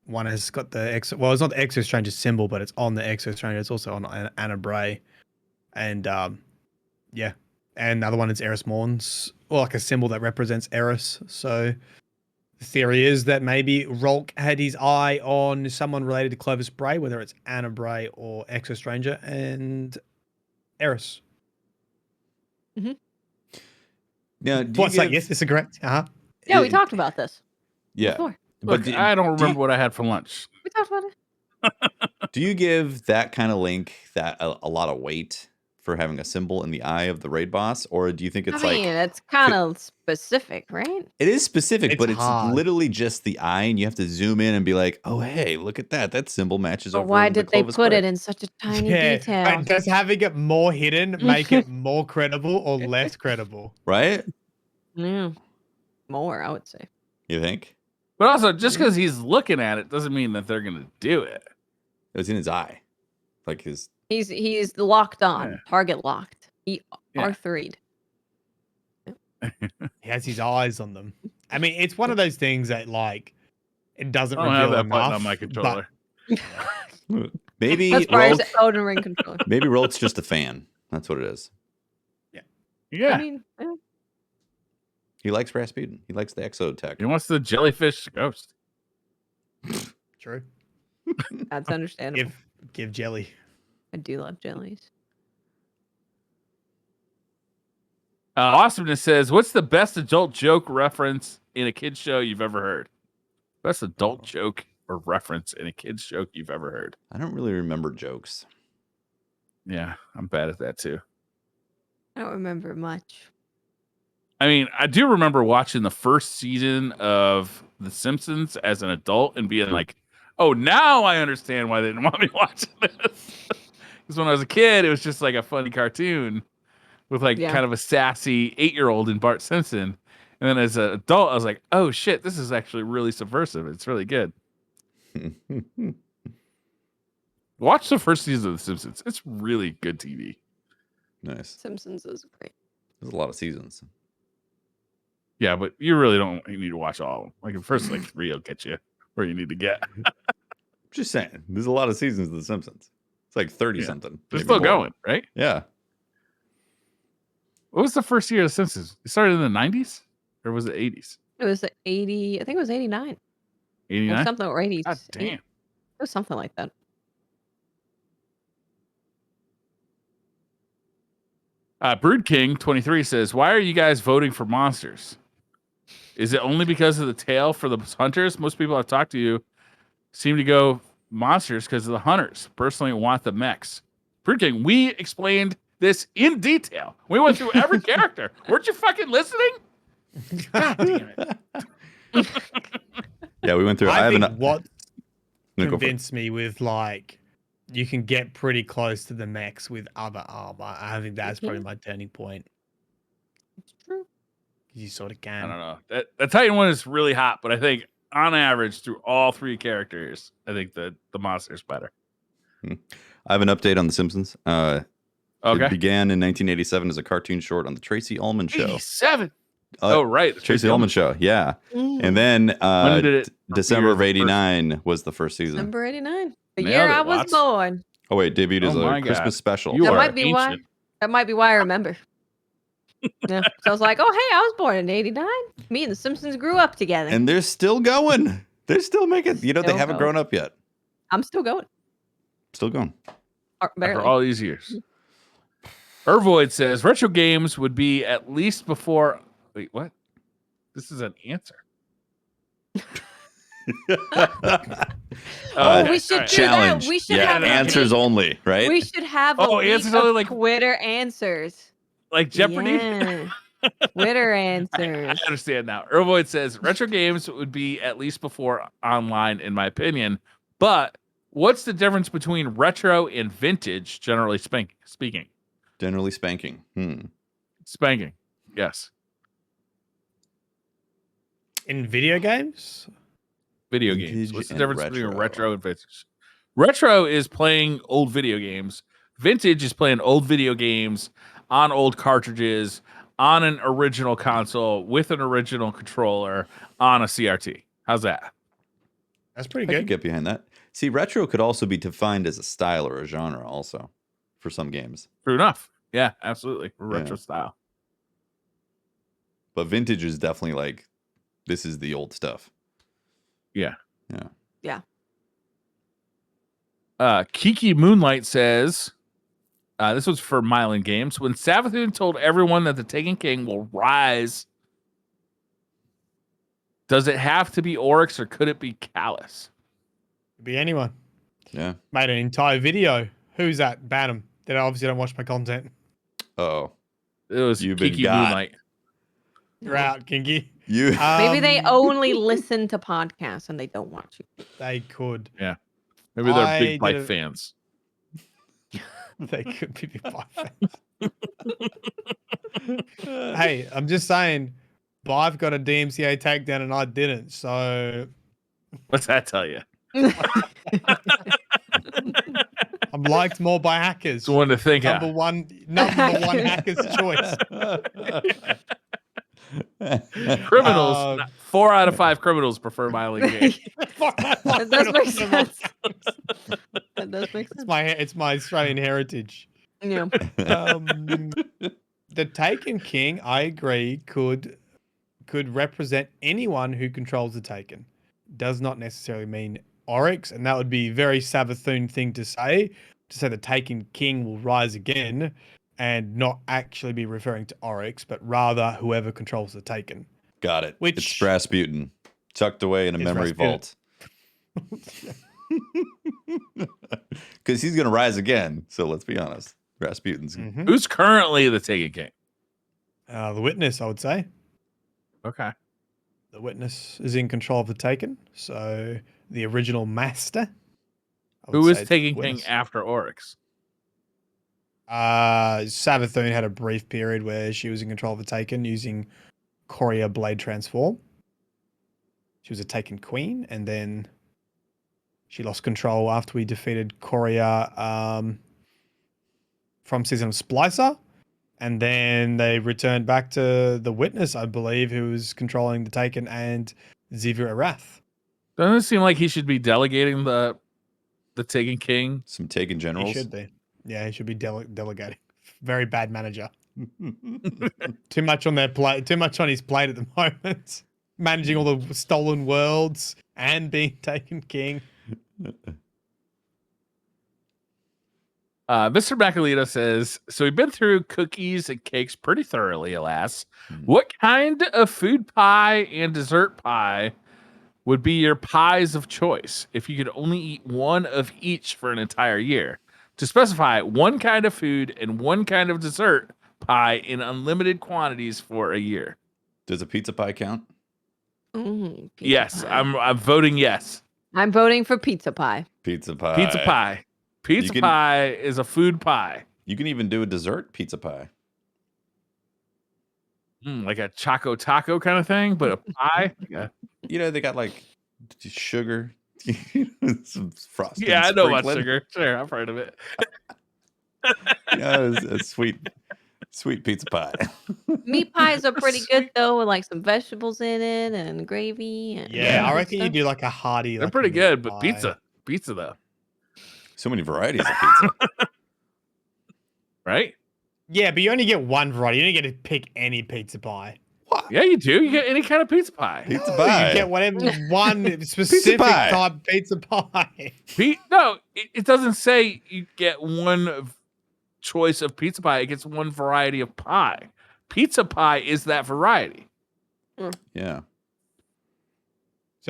One has got the Exo. Well, it's not the Exo Stranger symbol, but it's on the Exo Stranger. It's also on Anna Bray, and yeah, and the other one is Eris Morn's, or like a symbol that represents Eris. So the theory is that maybe Rolk had his eye on someone related to Clovis Bray, whether it's Anna Bray or Exo Stranger, and Eris. Now, What's that? Yes, this is correct. Yeah, we talked about this Yeah. before. Look, do- I don't do remember you- what I had for lunch. We talked about it. Do you give that kind of link that a lot of weight for having a symbol in the eye of the raid boss, or do you think it's I mean, it's kind of specific, right? it is specific, It's but it's hard. literally just the eye, and you have to zoom in and be like, "Oh, hey, look at that! That symbol matches But over." why the did they Clovis put Bray." it in such a tiny Yeah, detail? but does having it more hidden make it more credible or less credible? Right? Yeah. More, I would say. You think But also, just because he's looking at it doesn't mean that they're going to do it. it was in his eye, like his? He's locked on, Yeah. target locked. He Yeah. R3'd. He has his eyes on them. I mean, it's one of those things that like it doesn't I don't have reveal that button enough. on my controller. Maybe As far as Rolk, Elden Ring controller. maybe Rolk's just a fan. That's what it is. Yeah. I mean, yeah. He likes Rasputin. He likes the Exo tech. He wants the jellyfish ghost. True. That's understandable. Give jelly. I do love jellies. Awesomeness says, what's the best adult joke reference in a kid's show you've ever heard? Best adult joke or reference in a kid's joke you've ever heard? I don't really remember jokes. Yeah, I'm bad at that too. I don't remember much. I mean, I do remember watching the first season of The Simpsons as an adult and being like, oh, now I understand why they didn't want me watching this. Because when I was a kid, it was just like a funny cartoon with like Yeah. kind of a sassy 8-year-old in Bart Simpson. And then as an adult, I was like, oh shit, this is actually really subversive. It's really good. Watch the first season of The Simpsons. It's really good TV. Nice. Simpsons is great. There's a lot of seasons. Yeah, but you really don't need to watch all of them. Like the first like 3 will get you where you need to get. Just saying. There's a lot of seasons of The Simpsons. It's like 30 Yeah. something. They're maybe still more. going, right? Yeah. What was the first year of The Simpsons? It started in the 90s? Or was it 80s? It was 80, I think it was 89. Or 89? something, or 80s. God damn. It was something like that. Brood King 23 says, why are you guys voting for monsters? Is it only because of the tail for the hunters? Most people I've talked to seem to go monsters because of the hunters. Personally, want the mechs. Brood King, we explained this in detail. We went through every character. Weren't you fucking listening? God damn it. Yeah, we went through. I think haven't. what No, go for it. convinced me with like you can get pretty close to the mechs with other armor. I think that's probably can. my turning point. It's true. You sort of I can. don't know. That Titan one is really hot, but I think on average through all 3 characters, I think the monster's better. I have an update on The Simpsons. It Okay. began in 1987 as a cartoon short on the Tracy Ullman Show. 87. Uh, Oh, right. the Tracy Ullman Show, yeah. And then When did it December of premiere the first- '89 was the first season. Number 89. The Nailed year it, I was Watts. born. Oh wait, debuted as Oh my a God. Christmas special. You That are might be why. ancient. That might be why I remember. Yeah. So I was like, oh, hey, I was born in 89. Me and the Simpsons grew up together. And they're still going. They're still making. You know, they Still haven't going. grown up yet. I'm still going. Still going. Barely. After all these years. Ervoid says retro games would be at least before. Wait, what? This is an answer. Oh, we should do challenge. that. We should yeah, have a Uh, we should do challenge. that. We should yeah, have answers only, right? We should have a Oh, week answers of only, like- Twitter answers. Like Jeopardy. Yeah. Twitter I answers. understand now. Ervoid says retro games would be at least before online, in my opinion. But what's the difference between retro and vintage, generally speaking? Generally spanking. Spanking. Yes. In video games? Video Vintage games. What's the and difference between retro. retro and vintage? Retro is playing old video games. Vintage is playing old video games on old cartridges, on an original console, with an original controller, on a CRT. How's that? That's pretty I could good. get behind that. See, retro could also be defined as a style or a genre, also, for some games. True enough. Yeah, absolutely. Yeah. Retro style. But vintage is definitely like, this is the old stuff. Yeah. Yeah. Kiki Moonlight says, this was for Mylan Games. When Savathun told everyone that the Taken King will rise, does it have to be Oryx or could it be Callus? Could be anyone. Yeah. Made an entire video. Who's that? Ban him. They obviously don't watch my content. Oh, It was You've been Kiki got. Moonlight. You're out, Kinky. you. Maybe they Um, only listen to podcasts and they don't watch you. They could. Maybe they're I big bike did a- fans. They could be big fans. Hey, I'm just saying, Bive got a DMCA takedown and I didn't. So What's that tell you? I'm liked more by hackers. It's one to think Number of. one hacker's choice. Criminals, 4 out of 5 criminals prefer Mylan Games. That does make sense. That does make sense. It's my Australian heritage. Yeah. The Taken King, I agree, could represent anyone who controls the Taken. Does not necessarily mean Oryx, and that would be a very Savathun thing to say the Taken King will rise again, and not actually be referring to Oryx, but rather whoever controls the Taken. Got it. Which- It's Rasputin, tucked away in a It's memory Rasputin. vault. Because he's going to rise again. So let's be honest. Rasputin's. Mhm. Who's currently the Taken King? The Witness, I would say. Okay. The Witness is in control of the Taken, so the original master. I would Who is say it's Taken Witness. King after Oryx? Savathun had a brief period where she was in control of the Taken using Courier Blade Transform. She was a Taken Queen, and then she lost control after we defeated Courier from Season of Splicer. And then they returned back to the Witness, I believe, who was controlling the Taken and Zivir Arath. Doesn't it seem like he should be delegating the Taken King? Some Taken He generals. should be. Yeah, he should be delegating. Very bad manager. Too much on their plate. Too much on his plate at the moment. Managing all the stolen worlds and being Taken King. Mr. Macalita says, so we've been through cookies and cakes pretty thoroughly, alas. Hmm. What kind of food pie and dessert pie would be your pies of choice if you could only eat one of each for an entire year? To specify one kind of food and one kind of dessert pie in unlimited quantities for a year. Does a pizza pie count? Pizza Yes, pie. I'm voting yes. I'm voting for pizza pie. Pizza pie. Pizza pie. Pizza can- pie is a food pie. You can even do a dessert pizza pie. Like a Choco Taco kind of thing, but a pie. Yeah, You know, they got like sugar, some frosting. yeah, I know about sprinkling. sugar. Sure, I've heard of it. Yeah, it's a sweet pizza pie. Meat pies are pretty good though, with like some vegetables in it and gravy. And Yeah, I good reckon you stuff. do like a hearty. They're like pretty a meat good, but pie. pizza though, So many varieties of pizza. right? Yeah, but you only get one variety. You don't get to pick any pizza pie. What? Yeah, you do. You get any kind of pizza pie. Pizza No, pie. You get whatever one specific pie. type pizza pie. No, it doesn't say you get one choice of pizza pie. It gets one variety of pie. Pizza pie is that variety. Yeah.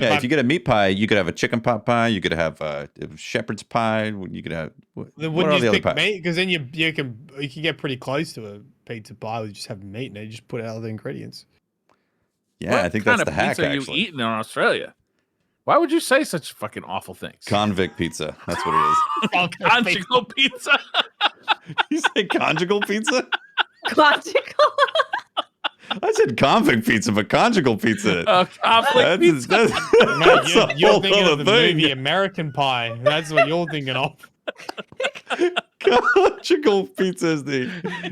Yeah, if you get a meat pie, you could have a chicken pot pie. You could have shepherd's pie. You could have what Then are wouldn't you the other just pick pies? meat? Because then you can get pretty close to a pizza pie with just having meat and you just put out all the ingredients. Yeah, What I think kind that's of the hack. pizza are you Actually, eating in Australia? Why would you say such fucking awful things? convict pizza. That's what it is. Conjugal pizza. You say conjugal pizza? Conjugal. I said convict pizza, but conjugal pizza. Conflict pizza. That's a You're whole thinking of other the thing. movie American Pie. That's what you're thinking of. Conjugal pizza is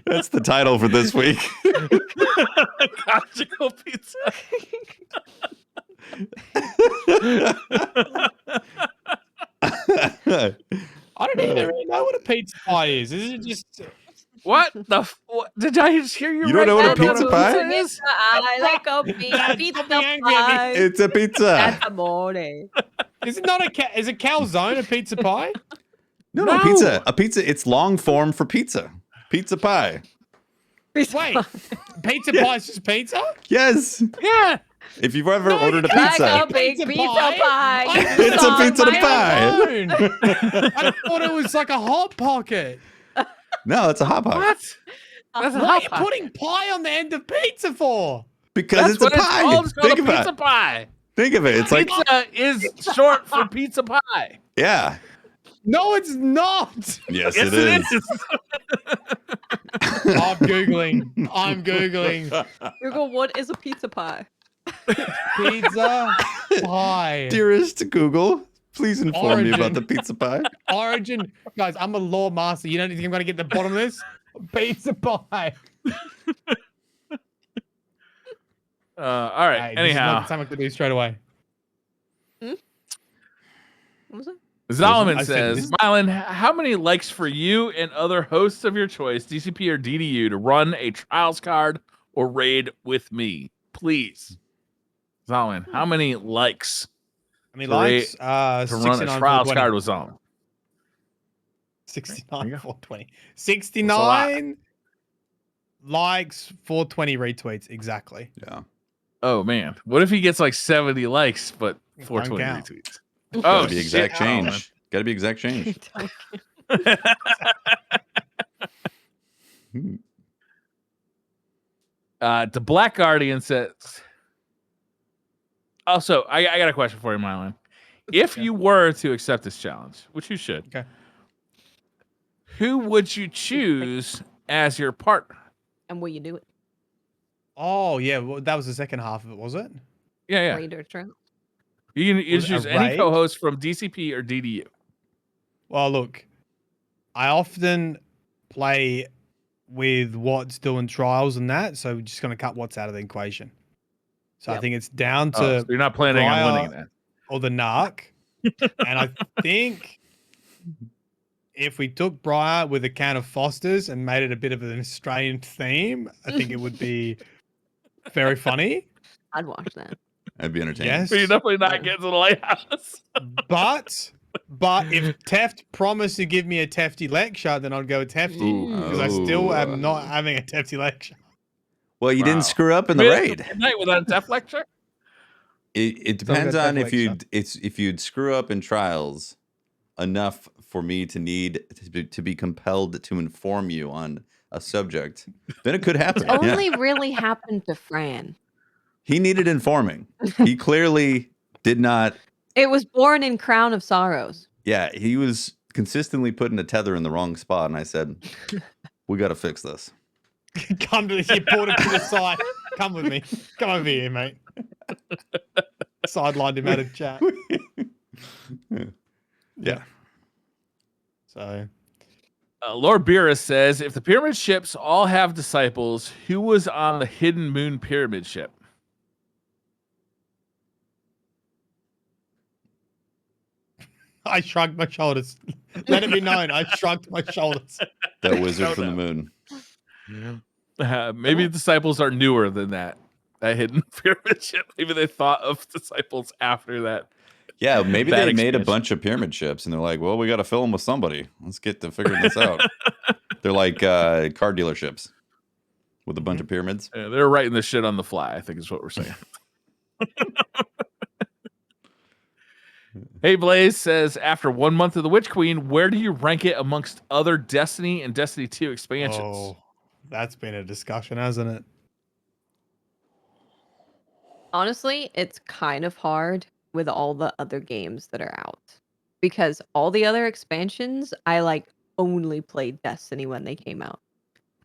that's the title for this week. Conjugal pizza. I don't even really know what a pizza pie is. Is it just What the? What? Did I just hear you? You don't know what a right now? pizza pie is? I like a pizza got me angry at me. pie. It's a pizza. That's amore. is it not a is a calzone a pizza pie? No, No. pizza. A pizza. It's long form for pizza. Pizza pie. Wait, pizza pie is just pizza? Yes. Yeah. If you've ever ordered a Like pizza, a big Pizza pizza pie? pie. It's a pizza to My pie. I thought it was like a hot pocket. no, it's a hot pie What? That's a What are hot you pie. putting pie on the end of pizza for? because That's it's a what pie. It's called. It's called Think a about pizza it. pie. Think of it. It's like Pizza is short for pizza pie. yeah. No, it's not. Yes, Yes, it is. I'm googling. I'm googling Google what is a pizza pie. pizza pie. Dearest Google, please inform me about Origin. the pizza pie. Origin, guys. I'm a law master. You don't think I'm gonna get to the bottom of this? Pizza pie. All right. Hey, this is Anyhow, not something to do straight away. What was it? Zalman I said says, this- Mylan, how many likes for you and other hosts of your choice, DCP or DDU, to run a trials card or raid with me? Please. Zalman, how many likes I mean, To likes. to run a 69, trials 420. card with Zalman? 69, There 420. That's 69 likes, 420 retweets. Exactly. Yeah. Oh, man. What if he gets like 70 likes, but 420 count. retweets? Gotta be exact shit. change. Gotta be exact change. The Black Guardian says, also, I got a question for you, Mylan. If you were to accept this challenge, which you should, Okay. who would you choose as your partner? And will you do it? Oh, yeah. Well, that was the second half of it, was it? Yeah. Raider trail. You can Was it a choose any raid? co-host from DCP or DDU. Well, look, I often play with what's doing trials and that, so we're just going to cut what's out of the equation. So I Yep. think it's down to So you're not planning on Briar winning that. or the Narc. And I think if we took Briar with a can of Foster's and made it a bit of an Australian theme, I think it would be very funny. I'd watch that. That'd be entertaining. Yes. But you're definitely not getting to the lighthouse. But if Teft promised to give me a Tefty lecture, then I'd go Tefty. Ooh. Because I still am not having a Tefty lecture. Well, you Wow. didn't screw up in the raid. Night without a death lecture. It Still depends got on if definitely if you'd screw up in trials enough for me to need to be compelled to inform you on a subject, then it could happen. It's Yeah. only really happened to Fran. He needed informing. He clearly did not. It was born in Crown of Sorrows. Yeah, he was consistently putting a tether in the wrong spot, and I said, "We got to fix this." Come to this. You pulled him to the side. Come with me. Come over here, mate. Sidelined him out of chat. Yeah. So Lord Beerus says, if the pyramid ships all have disciples, who was on the Hidden Moon pyramid ship? I shrugged my shoulders. Let it be known, I shrugged my shoulders. That wizard from the moon. Maybe disciples are newer than that hidden pyramid ship. Maybe they thought of disciples after that. Yeah, maybe Bad they made a expansion. bunch of pyramid ships, and they're like, "Well, we got to fill them with somebody. Let's get to figuring this out." They're like car dealerships with a bunch of pyramids. They're writing this shit on the fly, I think is what we're saying. Hey Blaze says, after 1 month of the Witch Queen, where do you rank it amongst other Destiny and Destiny 2 expansions? Oh, that's been a discussion, hasn't it? Honestly, it's kind of hard with all the other games that are out because all the other expansions, I like only played Destiny when they came out.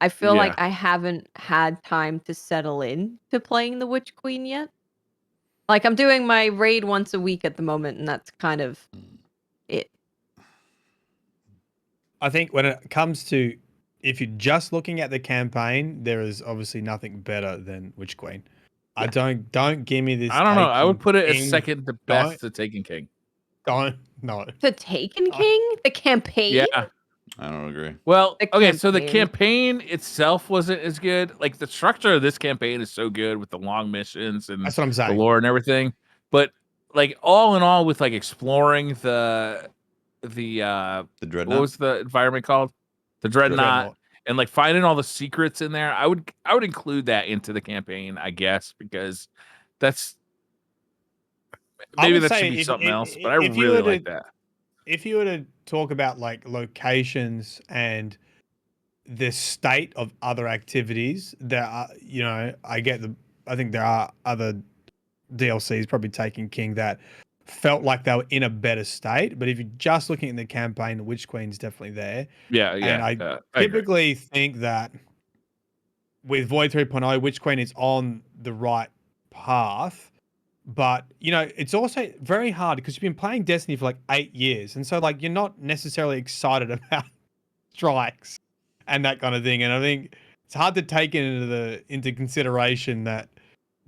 I feel like Yeah. I haven't had time to settle in to playing the Witch Queen yet. Like I'm doing my raid once a week at the moment, and that's kind of it. I think when it comes to if you're just looking at the campaign, there is obviously nothing better than Witch Queen. I Yeah. don't give me this. I don't know. I would Taken put it as King. second to best to Taken King. Don't no. To Taken I- King, the campaign. Yeah. I don't agree. Well, The okay, so the campaign. campaign itself wasn't as good. Like the structure of this campaign is so good with the long missions and That's what I'm the saying. lore and everything. But like all in all, with like exploring the what Dreadnought. was the environment called? The Dreadnought. And like finding all the secrets in there, I would include that into the campaign, I guess, because that's I maybe would that say should be something else. But I if you really were to like that. if you were to talk about like locations and the state of other activities, there are I think there are other DLCs probably Taken King that felt like they were in a better state. But if you're just looking at the campaign, the Witch Queen's definitely there. Yeah, And yeah. I I agree. typically think that with Void 3.0, Witch Queen is on the right path. But it's also very hard because you've been playing Destiny for like 8 years, and so like you're not necessarily excited about strikes and that kind of thing. And I think it's hard to take into consideration that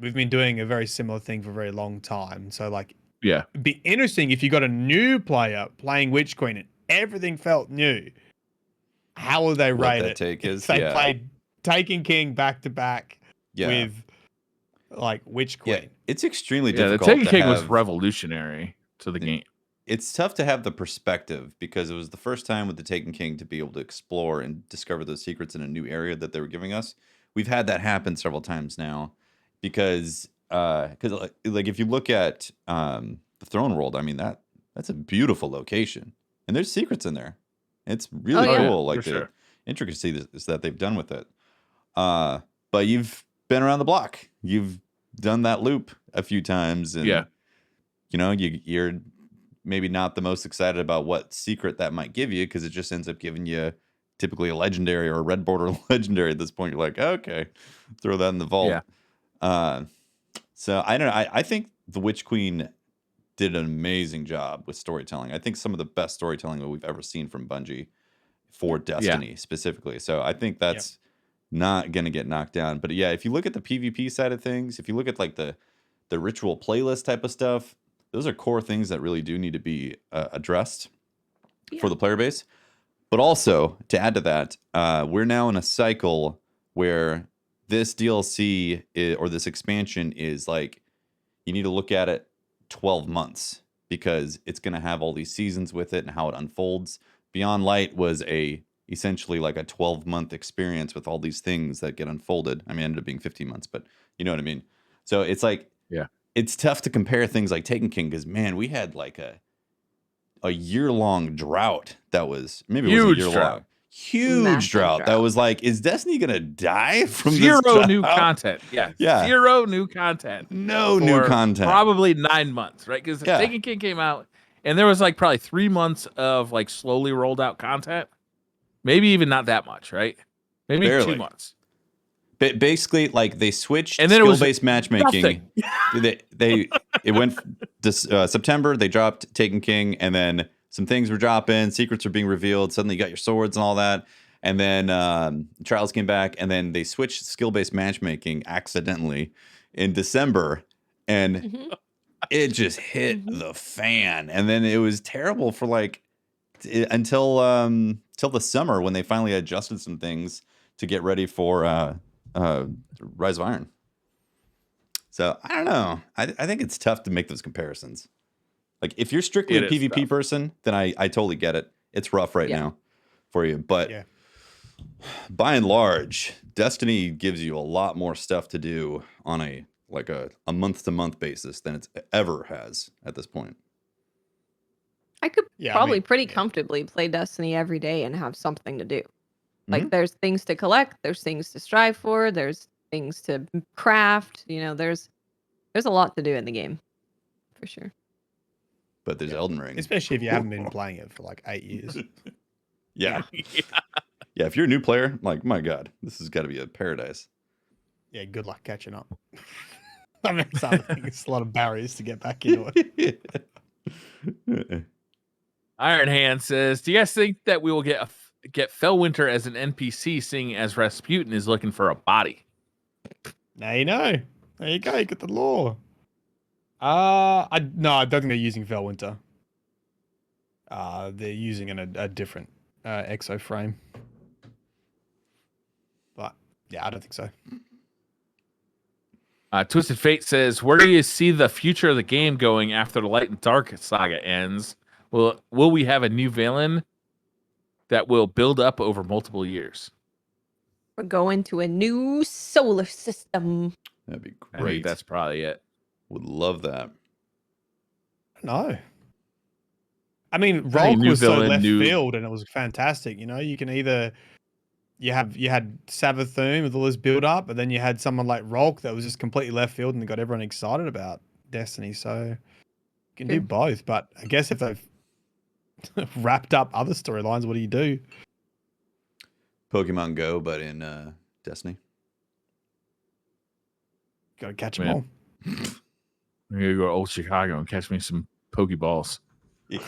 we've been doing a very similar thing for a very long time. So like, Yeah. it'd be interesting if you got a new player playing Witch Queen and everything felt new. How will they What rate that it? take is, If they yeah. played Taken King back to back Yeah. with like Witch Queen. Yeah, it's extremely Yeah, the difficult Taken to King have. was revolutionary to the game. It's tough to have the perspective because it was the first time with the Taken King to be able to explore and discover those secrets in a new area that they were giving us. We've had that happen several times now because like if you look at the Throne World, I mean that's a beautiful location and there's secrets in there. It's really yeah. cool, like for the sure. intricacy that they've done with it. But you've been around the block. You've done that loop a few times, and Yeah. you're maybe not the most excited about what secret that might give you because it just ends up giving you typically a legendary or a red border legendary at this point. You're like, okay, throw that in the vault. Yeah. So I don't know. I think the Witch Queen did an amazing job with storytelling. I think some of the best storytelling that we've ever seen from Bungie for Destiny specifically. So I think that's not going to get knocked down. But yeah, if you look at the PvP side of things, if you look at like the ritual playlist type of stuff, those are core things that really do need to be addressed for the player base. But also, to add to that, we're now in a cycle where this DLC or this expansion is like, you need to look at it 12 months because it's going to have all these seasons with it and how it unfolds. Beyond Light was essentially like a 12-month experience with all these things that get unfolded. I mean, it ended up being 15 months, but you know what I mean? So it's like, it's tough to compare things like Taken King because, man, we had like a year-long drought that was, maybe it was a year-long. Huge Massive drought that was like, is Destiny gonna die from Zero this drought? new content. Yeah. Zero new content. No new content. Probably 9 months, right? Because Taken King came out and there was like probably 3 months of like slowly rolled out content. Maybe even not that much, right? Maybe Barely. 2 months. Basically, like they switched and then skill-based matchmaking. Nothing. It went this September. They dropped Taken King, and then some things were dropping. Secrets were being revealed. Suddenly, you got your swords and all that. And then Trials came back, and then they switched skill-based matchmaking accidentally in December, and it just hit the fan. And then it was terrible for like until the summer when they finally adjusted some things to get ready for Rise of Iron. So I don't know. I think it's tough to make those comparisons. Like if you're strictly a PvP person, then I totally get it. It's rough right now for you. But by and large, Destiny gives you a lot more stuff to do on a month-to-month basis than it's ever has at this point. I could Yeah, I probably mean, pretty yeah. comfortably play Destiny every day and have something to do. Like Mhm. there's things to collect, there's things to strive for, there's things to craft. There's a lot to do in the game, for sure. But there's Elden Ring. Especially if you haven't been playing it for like 8 years. Yeah. Yeah. Yeah. If you're a new player, like, my God, this has got to be a paradise. Yeah, good luck catching up. I mean, it's a lot of barriers to get back into it. Iron Hand says, "Do you guys think that we will get Fellwinter as an NPC, seeing as Rasputin is looking for a body?" Now you know. There you go. You got the lore. I don't think they're using Felwinter. They're using a different Exo frame. But yeah, I don't think so. Twisted Fate says, "Where do you see the future of the game going after the Light and Dark saga ends? Will we have a new villain that will build up over multiple years?" We're going to a new solar system. That'd be I think great. that's probably it. Would love that. No. I mean, I think Rolk new was so villain, left new- field and it was fantastic. You can either you had Savathun with all this build up, but then you had someone like Rolk that was just completely left field and got everyone excited about Destiny. So you can do True. both. But I guess if they've wrapped up other storylines, what do you do? Pokemon Go, but in Destiny. Got to catch them Yeah. all. I'm gonna go to Old Chicago and catch me some Pokeballs, Yeah,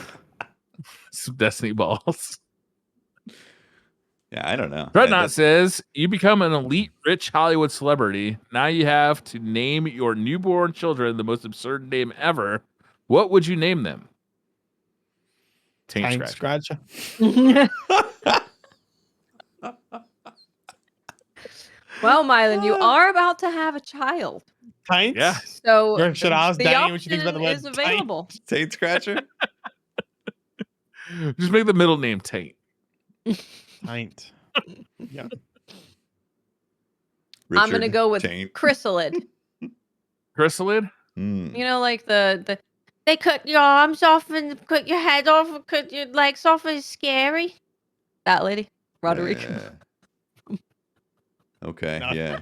some Destiny balls. I don't know. Dreadnought says, "You become an elite, rich Hollywood celebrity. Now you have to name your newborn children the most absurd name ever. What would you name them?" Taint Tank Scratcher. Scratcher. Well, Mylan, you are about to have a child, Taint? Yeah. so You should ask the Danny what she thinks about the option word is taint. available. Taint Scratcher? Just make the middle name Taint. Taint. Yeah. I'm gonna Richard go with Taint. Chrysalid. Chrysalid? Mm. Like the they cut your arms off and cut your head off and cut your legs off. Is scary. That lady, Roderick. Yeah. Okay, No. yeah.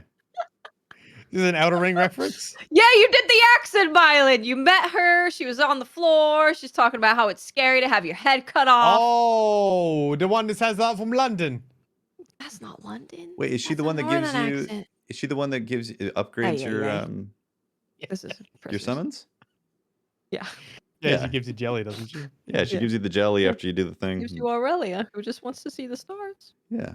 This is an Elder Ring reference. Yeah, you did the accent, Mylan. You met her. She was on the floor. She's talking about how it's scary to have your head cut off. Oh, the one that says that from London. That's not London. Wait, is she That's the a one that gives northern you accent. is she the one that gives upgrades Ay, your ay, ay. This is your prisoners. summons? Yeah. Yeah, Yeah. she gives you jelly, doesn't she? Yeah, she Yeah. gives you the jelly Yeah. after you do the thing. Gives you Aurelia, who just wants to see the stars. Yeah.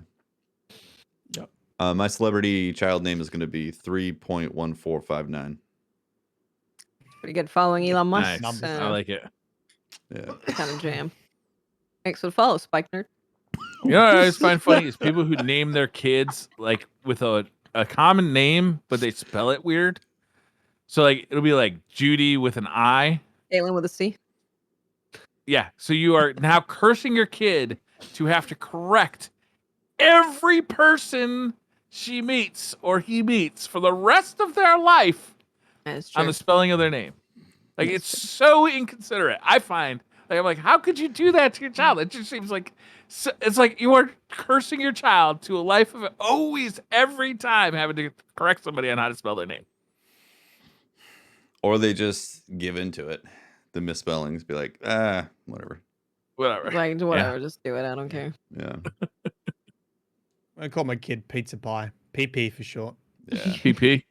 Yep. My celebrity child name is going to be 3.1459. Pretty good following Elon Nice. Musk. Numbers. I like it. Yeah. Kind of jam. Thanks for the follow, Spike Nerd. You know what I always find funny is people who name their kids like with a common name, but they spell it weird. So like it'll be like Judy with an I. Caitlin with a C. Yeah. So you are now cursing your kid to have to correct every person she meets or he meets for the rest of their life That's true. on the spelling of their name. Like it's so inconsiderate. I find like I'm like, how could you do that to your child? It just seems like it's like you are cursing your child to a life of always every time having to correct somebody on how to spell their name. Or they just give into it. The misspellings, be like, whatever. Whatever. Like, whatever, just do it. I don't care. Yeah. I call my kid Pizza Pie. PP for short. Yeah. PP.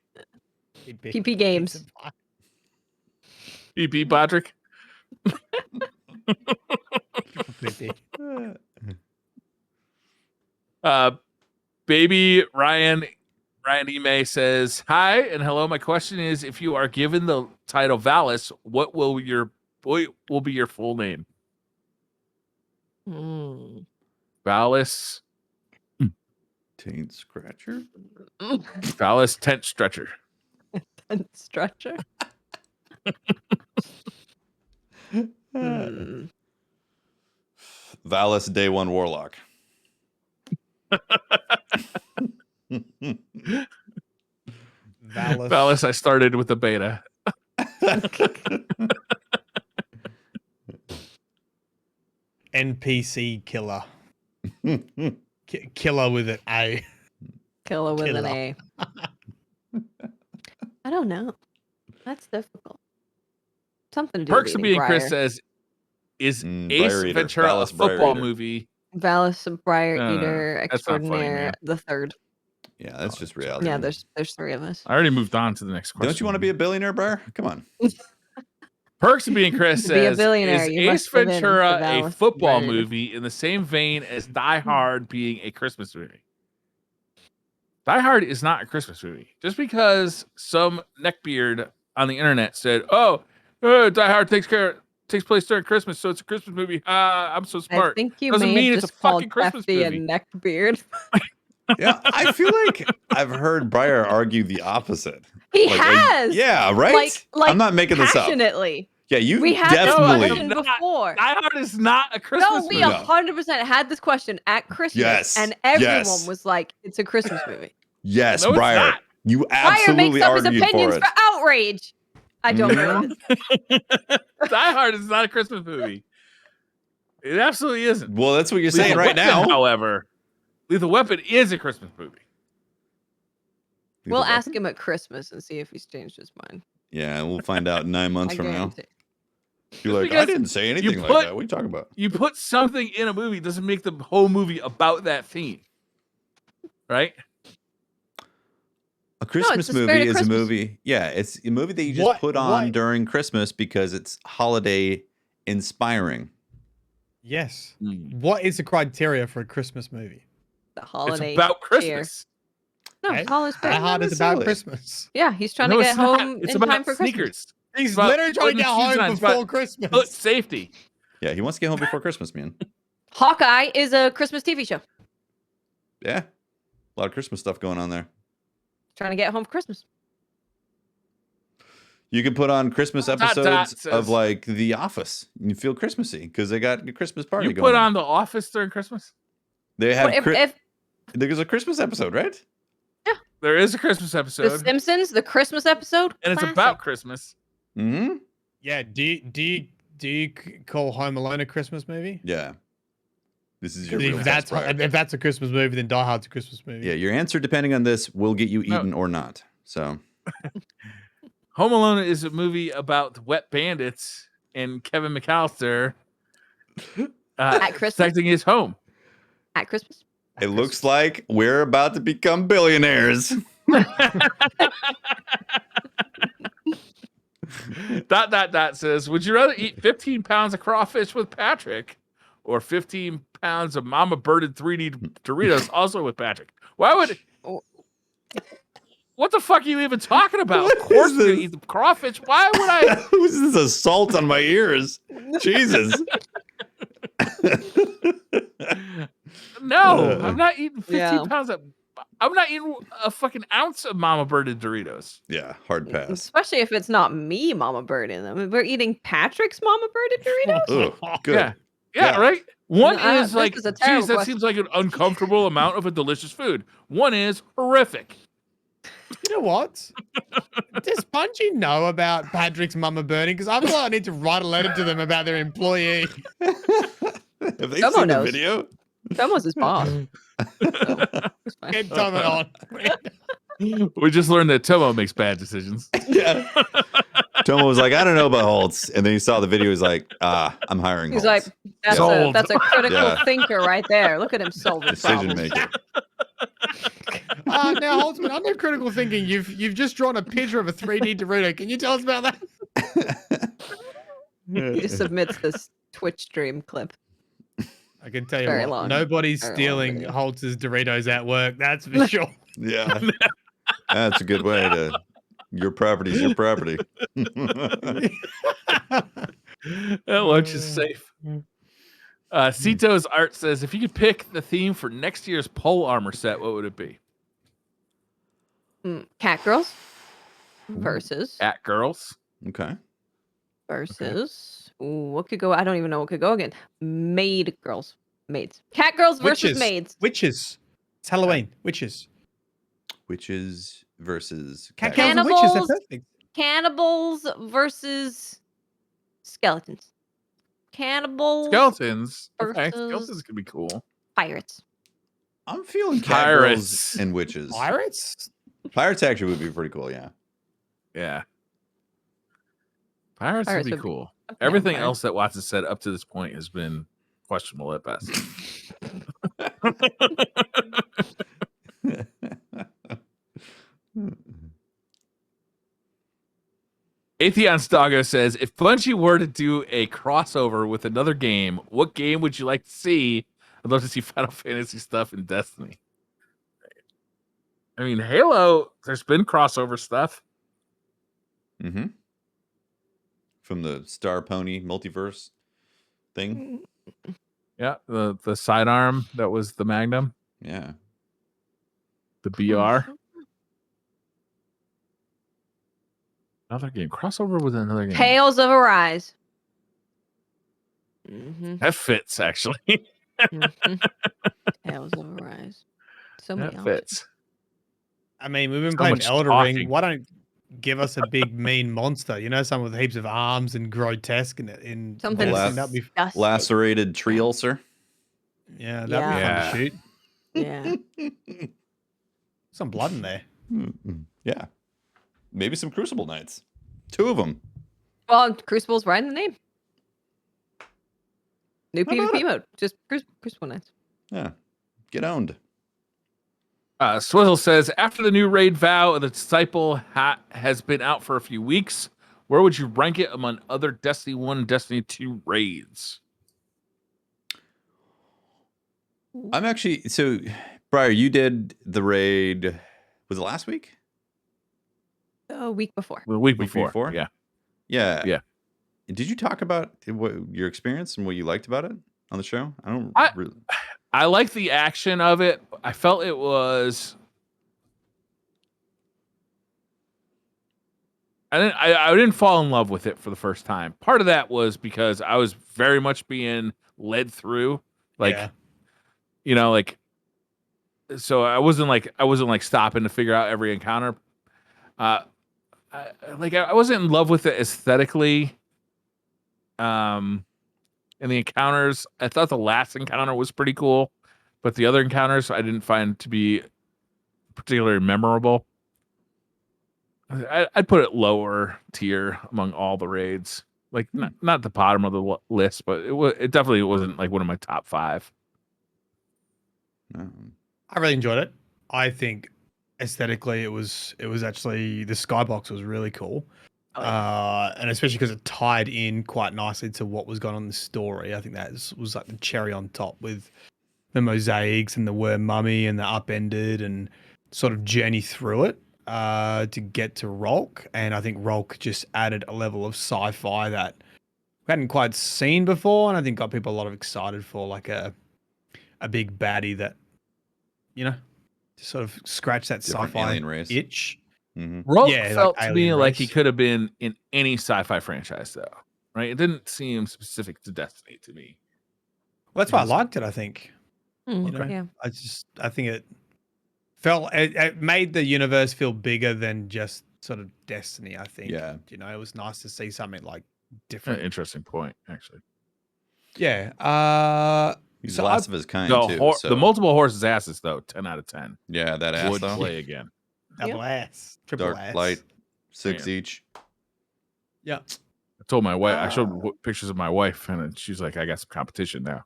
PP Games. Pizza Pie. PP Patrick. PP. Baby Ryan Ime says, "Hi and hello. My question is, if you are given the title Valis, what will be your full name?" Mm. Valis Taint Scratcher? Valis Tent Stretcher. Stretcher. Hmm. Valis Day 1 Warlock. Valis, I started with the beta. NPC killer. Killer with an A. Killer with an Killer. A. I don't know. That's difficult. Something to do Perks with of eating being Chris Briar. says, is Briar Ace Eater. Ventura a Valis Briar football Eater. movie? Valis Briar No, no, no. Eater That's not funny, Extraordinaire man. the third. Yeah, that's just reality. Yeah, man. there's 3 of us. I already moved on to the next question. Don't you want to be a billionaire, Briar? Come on. Perks of being Chris To be a says, billionaire, is you Ace must live in Ventura the a Valis football Briar. movie in the same vein as Die Hard being a Christmas movie? Die Hard is not a Christmas movie. Just because some neckbeard on the internet said, "Oh, Die Hard takes place during Christmas, so it's a Christmas movie." I'm so I smart. think you Doesn't may mean have it's a just called fucking Christmas Hefty a movie. neckbeard. Yeah, I feel like I've heard Briar argue the opposite. He Like, has. yeah, right? Like I'm not making this up. passionately. Yeah, you We had this definitely. question before. Die Hard is not a Christmas No, movie. we 100% had this question at Christmas, Yes, and everyone yes. was like, "It's a Christmas movie." Yes, No, it's Briar. not. You Briar absolutely makes up his argued for opinions it. for outrage. I don't know. Die Hard is not a Christmas movie. It absolutely isn't. Well, that's what you're saying Lethal right Weapon, now. However, Lethal Weapon is a Christmas movie. We'll ask him at Christmas and see if he's changed his mind. Yeah, we'll find out 9 months I from now. guarantee. You're like, I because didn't say anything like put- that. What are you talking about? You put something in a movie doesn't make the whole movie about that theme, right? A Christmas the spirit movie of is Christmas. a movie. Yeah, it's a movie that you just put on during Christmas because it's holiday inspiring. Yes. Mm. What is the criteria for a Christmas movie? The holiday. It's about cheer. Christmas. No, Okay. it's holiday spirit. How hard is about necessarily. Christmas? Yeah, he's trying No, to it's get not. home It's in about time for Christmas. sneakers. He's about literally trying to putting get shoes home on. It's before about Christmas. foot safety. Yeah, he wants to get home before Christmas, man. Hawkeye is a Christmas TV show. Yeah, a lot of Christmas stuff going on there. Trying to get home for Christmas. You can put on Christmas Dot, episodes says- of like The Office. You feel Christmassy because they got a Christmas party You going put on The Office during Christmas? They have But if there's a Christmas episode, right? There is a Christmas The episode, Simpsons, the Christmas episode, and it's classic. about Christmas. Mm-hmm. Yeah. Do you call Home Alone a Christmas movie? Yeah. This is your 'Cause real if test, Briar. that's a Christmas movie, then Die Hard's a Christmas movie. Yeah, your answer depending on this will get you No. eaten or not. So Home Alone is a movie about wet bandits and Kevin McAllister At Christmas? protecting his home. At Christmas. it looks like we're about to become billionaires. Dot says, would you rather eat 15 pounds of crawfish with Patrick or 15 pounds of Mama Birded 3D Doritos also with Patrick? Why would... What the fuck are you even talking about? What Of course is we're going to this? eat the crawfish. Why would I... Who's this assault on my ears? Jesus. No, I'm not eating 15 Yeah. pounds of... I'm not eating a fucking ounce of Mama Birded Doritos. Yeah, hard pass. Especially if it's not me, Mama Bird in them. We're eating Patrick's Mama Bird Doritos. Ugh, good. Yeah. Yeah, Yeah. right? One No, is this like, is a geez, terrible that question. seems like an uncomfortable amount of a delicious food. One is horrific. You know what? Does Bungie know about Patrick's mama burning? Because I feel like I need to write a letter to them about their employee. Have they Someone seen the knows. video? Someone's his boss. So, it's fine. Get Tommy on. We just learned that Tomo makes bad decisions. Yeah. Tomo was like, I don't know about Holtz. And then he saw the video. He's like, I'm hiring He's Holtz. like, that's Sold. a critical Yeah. thinker right there. Look at him solving Decision problems. maker. Now, Holtzman, under critical thinking, you've just drawn a picture of a 3D Dorito. Can you tell us about that? He just submits this Twitch stream clip. I can tell you Very what, long. nobody's Very long stealing video. Holtz's Doritos at work. That's for sure. Yeah. That's a good way to. Your property's your property. That lunch is safe. Cito's art says, if you could pick the theme for next year's pole armor set, what would it be? Cat girls versus At girls. Okay. Ooh, what could go? I don't even know what could go again. Maids. Cat girls versus Witches. maids. Witches. It's Halloween. Witches. Witches versus Cat cat girls and witches. They're Cannibals. perfect. Cannibals versus skeletons. cannibals Skeletons. Okay, versus skeletons could be cool. pirates. I'm feeling Pirates. catgirls and witches. Pirates? Pirates actually would be pretty cool. Yeah. Yeah. Pirates would Pirates be would be- cool. I'm down with Everything pirates. else that Watson said up to this point has been questionable at best. Atheon Stago says, if Bungie were to do a crossover with another game, what game would you like to see? I'd love to see Final Fantasy stuff in Destiny. I mean, Halo, there's been crossover stuff. Mm-hmm. From the Star Pony multiverse thing. Yeah, the sidearm that was the Magnum, Yeah. the BR. Another game. Crossover with another game. Tales of Arise. Mm-hmm. That fits, actually. Mm-hmm. Tales of Arise. So many That options. fits. I mean, we've been So playing much Elder talking. Ring. Why don't give us a big mean monster? You know, some with heaps of arms and grotesque and in Something Alas. that'd be Disgusting. Lacerated tree ulcer. yeah, that'd Yeah. be fun to shoot. Yeah. Some blood in there. Yeah. Maybe some Crucible Knights. 2 of them. Well, Crucible's right in the name. New How about PvP mode. Just Crucible Knights. Yeah. Get owned. Swizzle says, after the new raid Vow of the Disciple has been out for a few weeks, where would you rank it among other Destiny 1 and Destiny 2 raids? I'm actually so Briar, you did the raid, was it last week? A week before. The week Week before. before? Yeah. Yeah. Yeah. Did you talk about what your experience and what you liked about it on the show? I don't really. I like the action of it. I felt it was. I didn't fall in love with it for the first time. Part of that was because I was very much being led through, like, Yeah. you know, like. So I wasn't like stopping to figure out every encounter. I wasn't in love with it aesthetically. And the encounters, I thought the last encounter was pretty cool, but the other encounters I didn't find to be particularly memorable. I'd put it lower tier among all the raids, like not the bottom of the list, but it definitely wasn't like one of my top 5. I really enjoyed it. I think aesthetically it was actually the skybox was really cool. And especially because it tied in quite nicely to what was going on in the story. I think that was like the cherry on top with the mosaics and the worm mummy and the upended and sort of journey through it to get to Rolk. And I think Rolk just added a level of sci-fi that we hadn't quite seen before, and I think got people a lot of excited for like a big baddie that, you know, to sort of scratch that Different sci-fi alien race. itch. Rolk Yeah, like felt to me Alien like he Race. could have been in any sci-fi franchise, though. Right? It didn't seem specific to Destiny to me. Well, that's why I liked it, I think. Mm, You know, Yeah. I think it made the universe feel bigger than just sort of Destiny, I think. Yeah. You know, it was nice to see something like different. Interesting point, actually. Yeah. He's So the last of his kind The, too. the multiple horses asses, though, 10 out of 10. Yeah, that ass Would though. play again. Double ass. Triple Dark ass. light, 6 Yeah. each. Yeah. I told my wife, I showed pictures of my wife, and she's like, I got some competition now.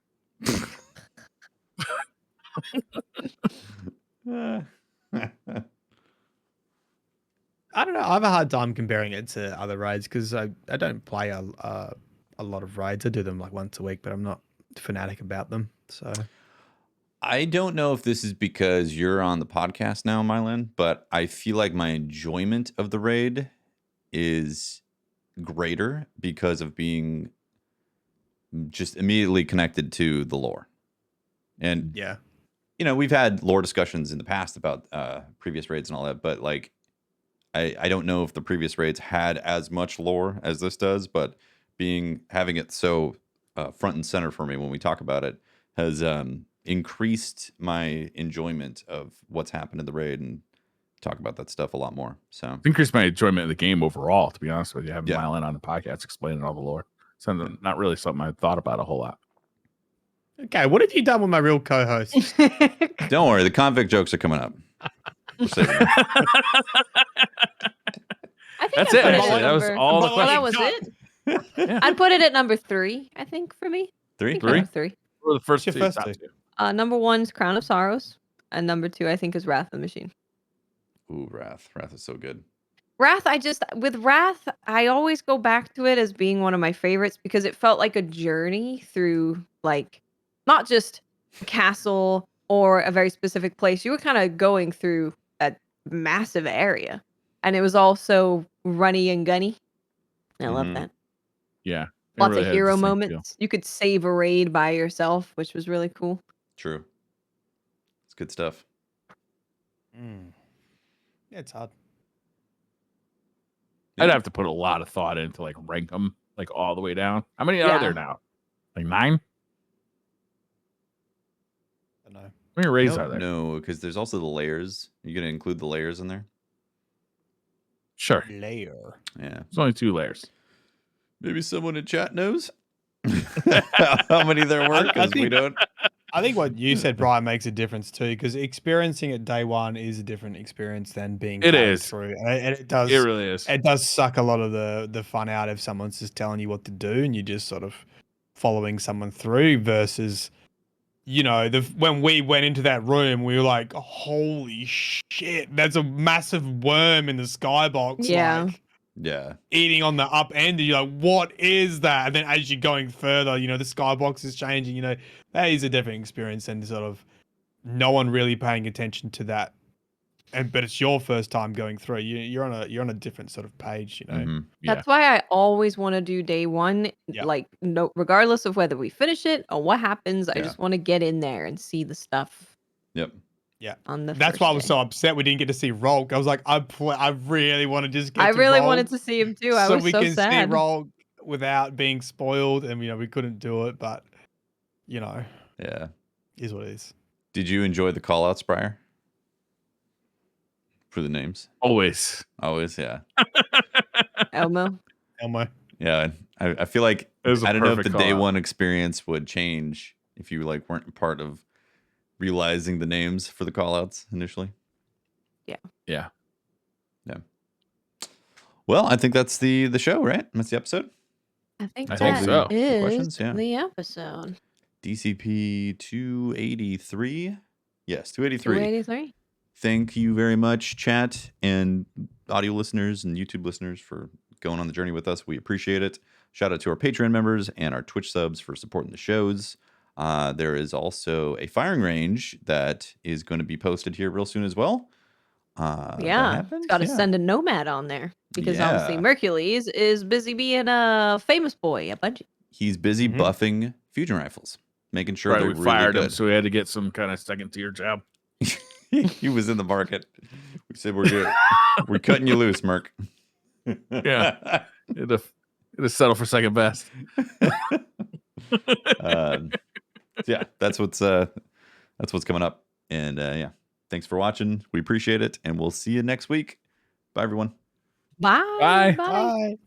I don't know. I have a hard time comparing it to other raids because I don't play a lot of raids. I do them like once a week, but I'm not fanatic about them. So I don't know if this is because you're on the podcast now, Mylin, but I feel like my enjoyment of the raid is greater because of being just immediately connected to the lore. And, yeah, you know, we've had lore discussions in the past about previous raids and all that, but like, I don't know if the previous raids had as much lore as this does, but having it so front and center for me when we talk about it has increased my enjoyment of what's happened in the raid and talk about that stuff a lot more. So Increased my enjoyment of the game overall, to be honest with you. Having Yeah. Mylin on the podcast explaining all the lore. So not really something I thought about a whole lot. Okay, what have you done with my real co-host? Don't worry, the convict jokes are coming up. We're saving them. I think That's I it. put Actually, at that was number- all the Oh, that questions. was it. Yeah. I'd put it at number 3. I think for me. I 3? think Three? number 3. Or the first What's your first top two? two. Number 1's Crown of Sorrows, and number 2 I think is Wrath of the Machine. Ooh, Wrath. Wrath is so good. Wrath, with Wrath, I always go back to it as being one of my favorites because it felt like a journey through, like, not just a castle or a very specific place. You were kind of going through a massive area, and it was also runny and gunny. I love Mhm. that. Yeah. It Lots really of had a hero distinct moments. You could save a raid by yourself, which was really cool. True. It's good stuff. Yeah, it's hard. I'd have to put a lot of thought into like rank them like all the way down. How many are there now? Like 9? I don't know. How many raids are there? No, because there's also the layers. You're going to include the layers in there? Sure. Layer. Yeah. There's only 2 layers. Maybe someone in chat knows how many there were, I because we think- don't. I think what you said, Brian, makes a difference too, because experiencing it day one is a different experience than being It carried is. through, and it does. It really is. It does suck a lot of the fun out if someone's just telling you what to do and you're just sort of following someone through versus, you know, when we went into that room, we were like, holy shit, there's a massive worm in the skybox. Yeah. Like, Yeah. eating on the up end, and you're like, what is that? And then as you're going further, you know, the skybox is changing, you know, that is a different experience and sort of no one really paying attention to that. But it's your first time going through. You're on a different sort of page, you know. Mhm. Yeah. That's why I always want to do day 1, Yeah. like, no, regardless of whether we finish it or what happens. I Yeah. just want to get in there and see the stuff Yep. on the That's first why I was day. so upset we didn't get to see Rolk. I was like, I really want to just get I to really Rolk wanted to see him too. I so was we so can see sad. Rolk without being spoiled, and you know we couldn't do it, but you know, Yeah. is what it is. Did you enjoy the call outs, Briar? For the names? Always. Always, yeah. Elmo. Elmo. Yeah. I feel like, It was a I don't know if the perfect day call-out. one experience would change if you like weren't part of realizing the names for the call outs initially. Yeah. Well, I think that's the show, right? That's the episode. I think I that think so. The is questions, yeah. the episode. DCP 283. Yes, 283. 283. Thank you very much, chat and audio listeners and YouTube listeners, for going on the journey with us. We appreciate it. Shout out to our Patreon members and our Twitch subs for supporting the shows. There is also a firing range that is going to be posted here real soon as well. That Yeah. happens? It's got to Yeah. send a nomad on there because obviously Yeah. Mercules is busy being a famous boy at Bungie. He's busy Mhm. buffing fusion rifles, making sure Right. they're We really fired good. him, so we had to get some kind of second tier job. He was in the market. We said we're cutting you loose, Merc. Yeah. Had to settle for second best. Yeah, that's what's coming up. And yeah, thanks for watching. We appreciate it, and we'll see you next week. Bye, everyone. Bye. Bye. Bye. Bye.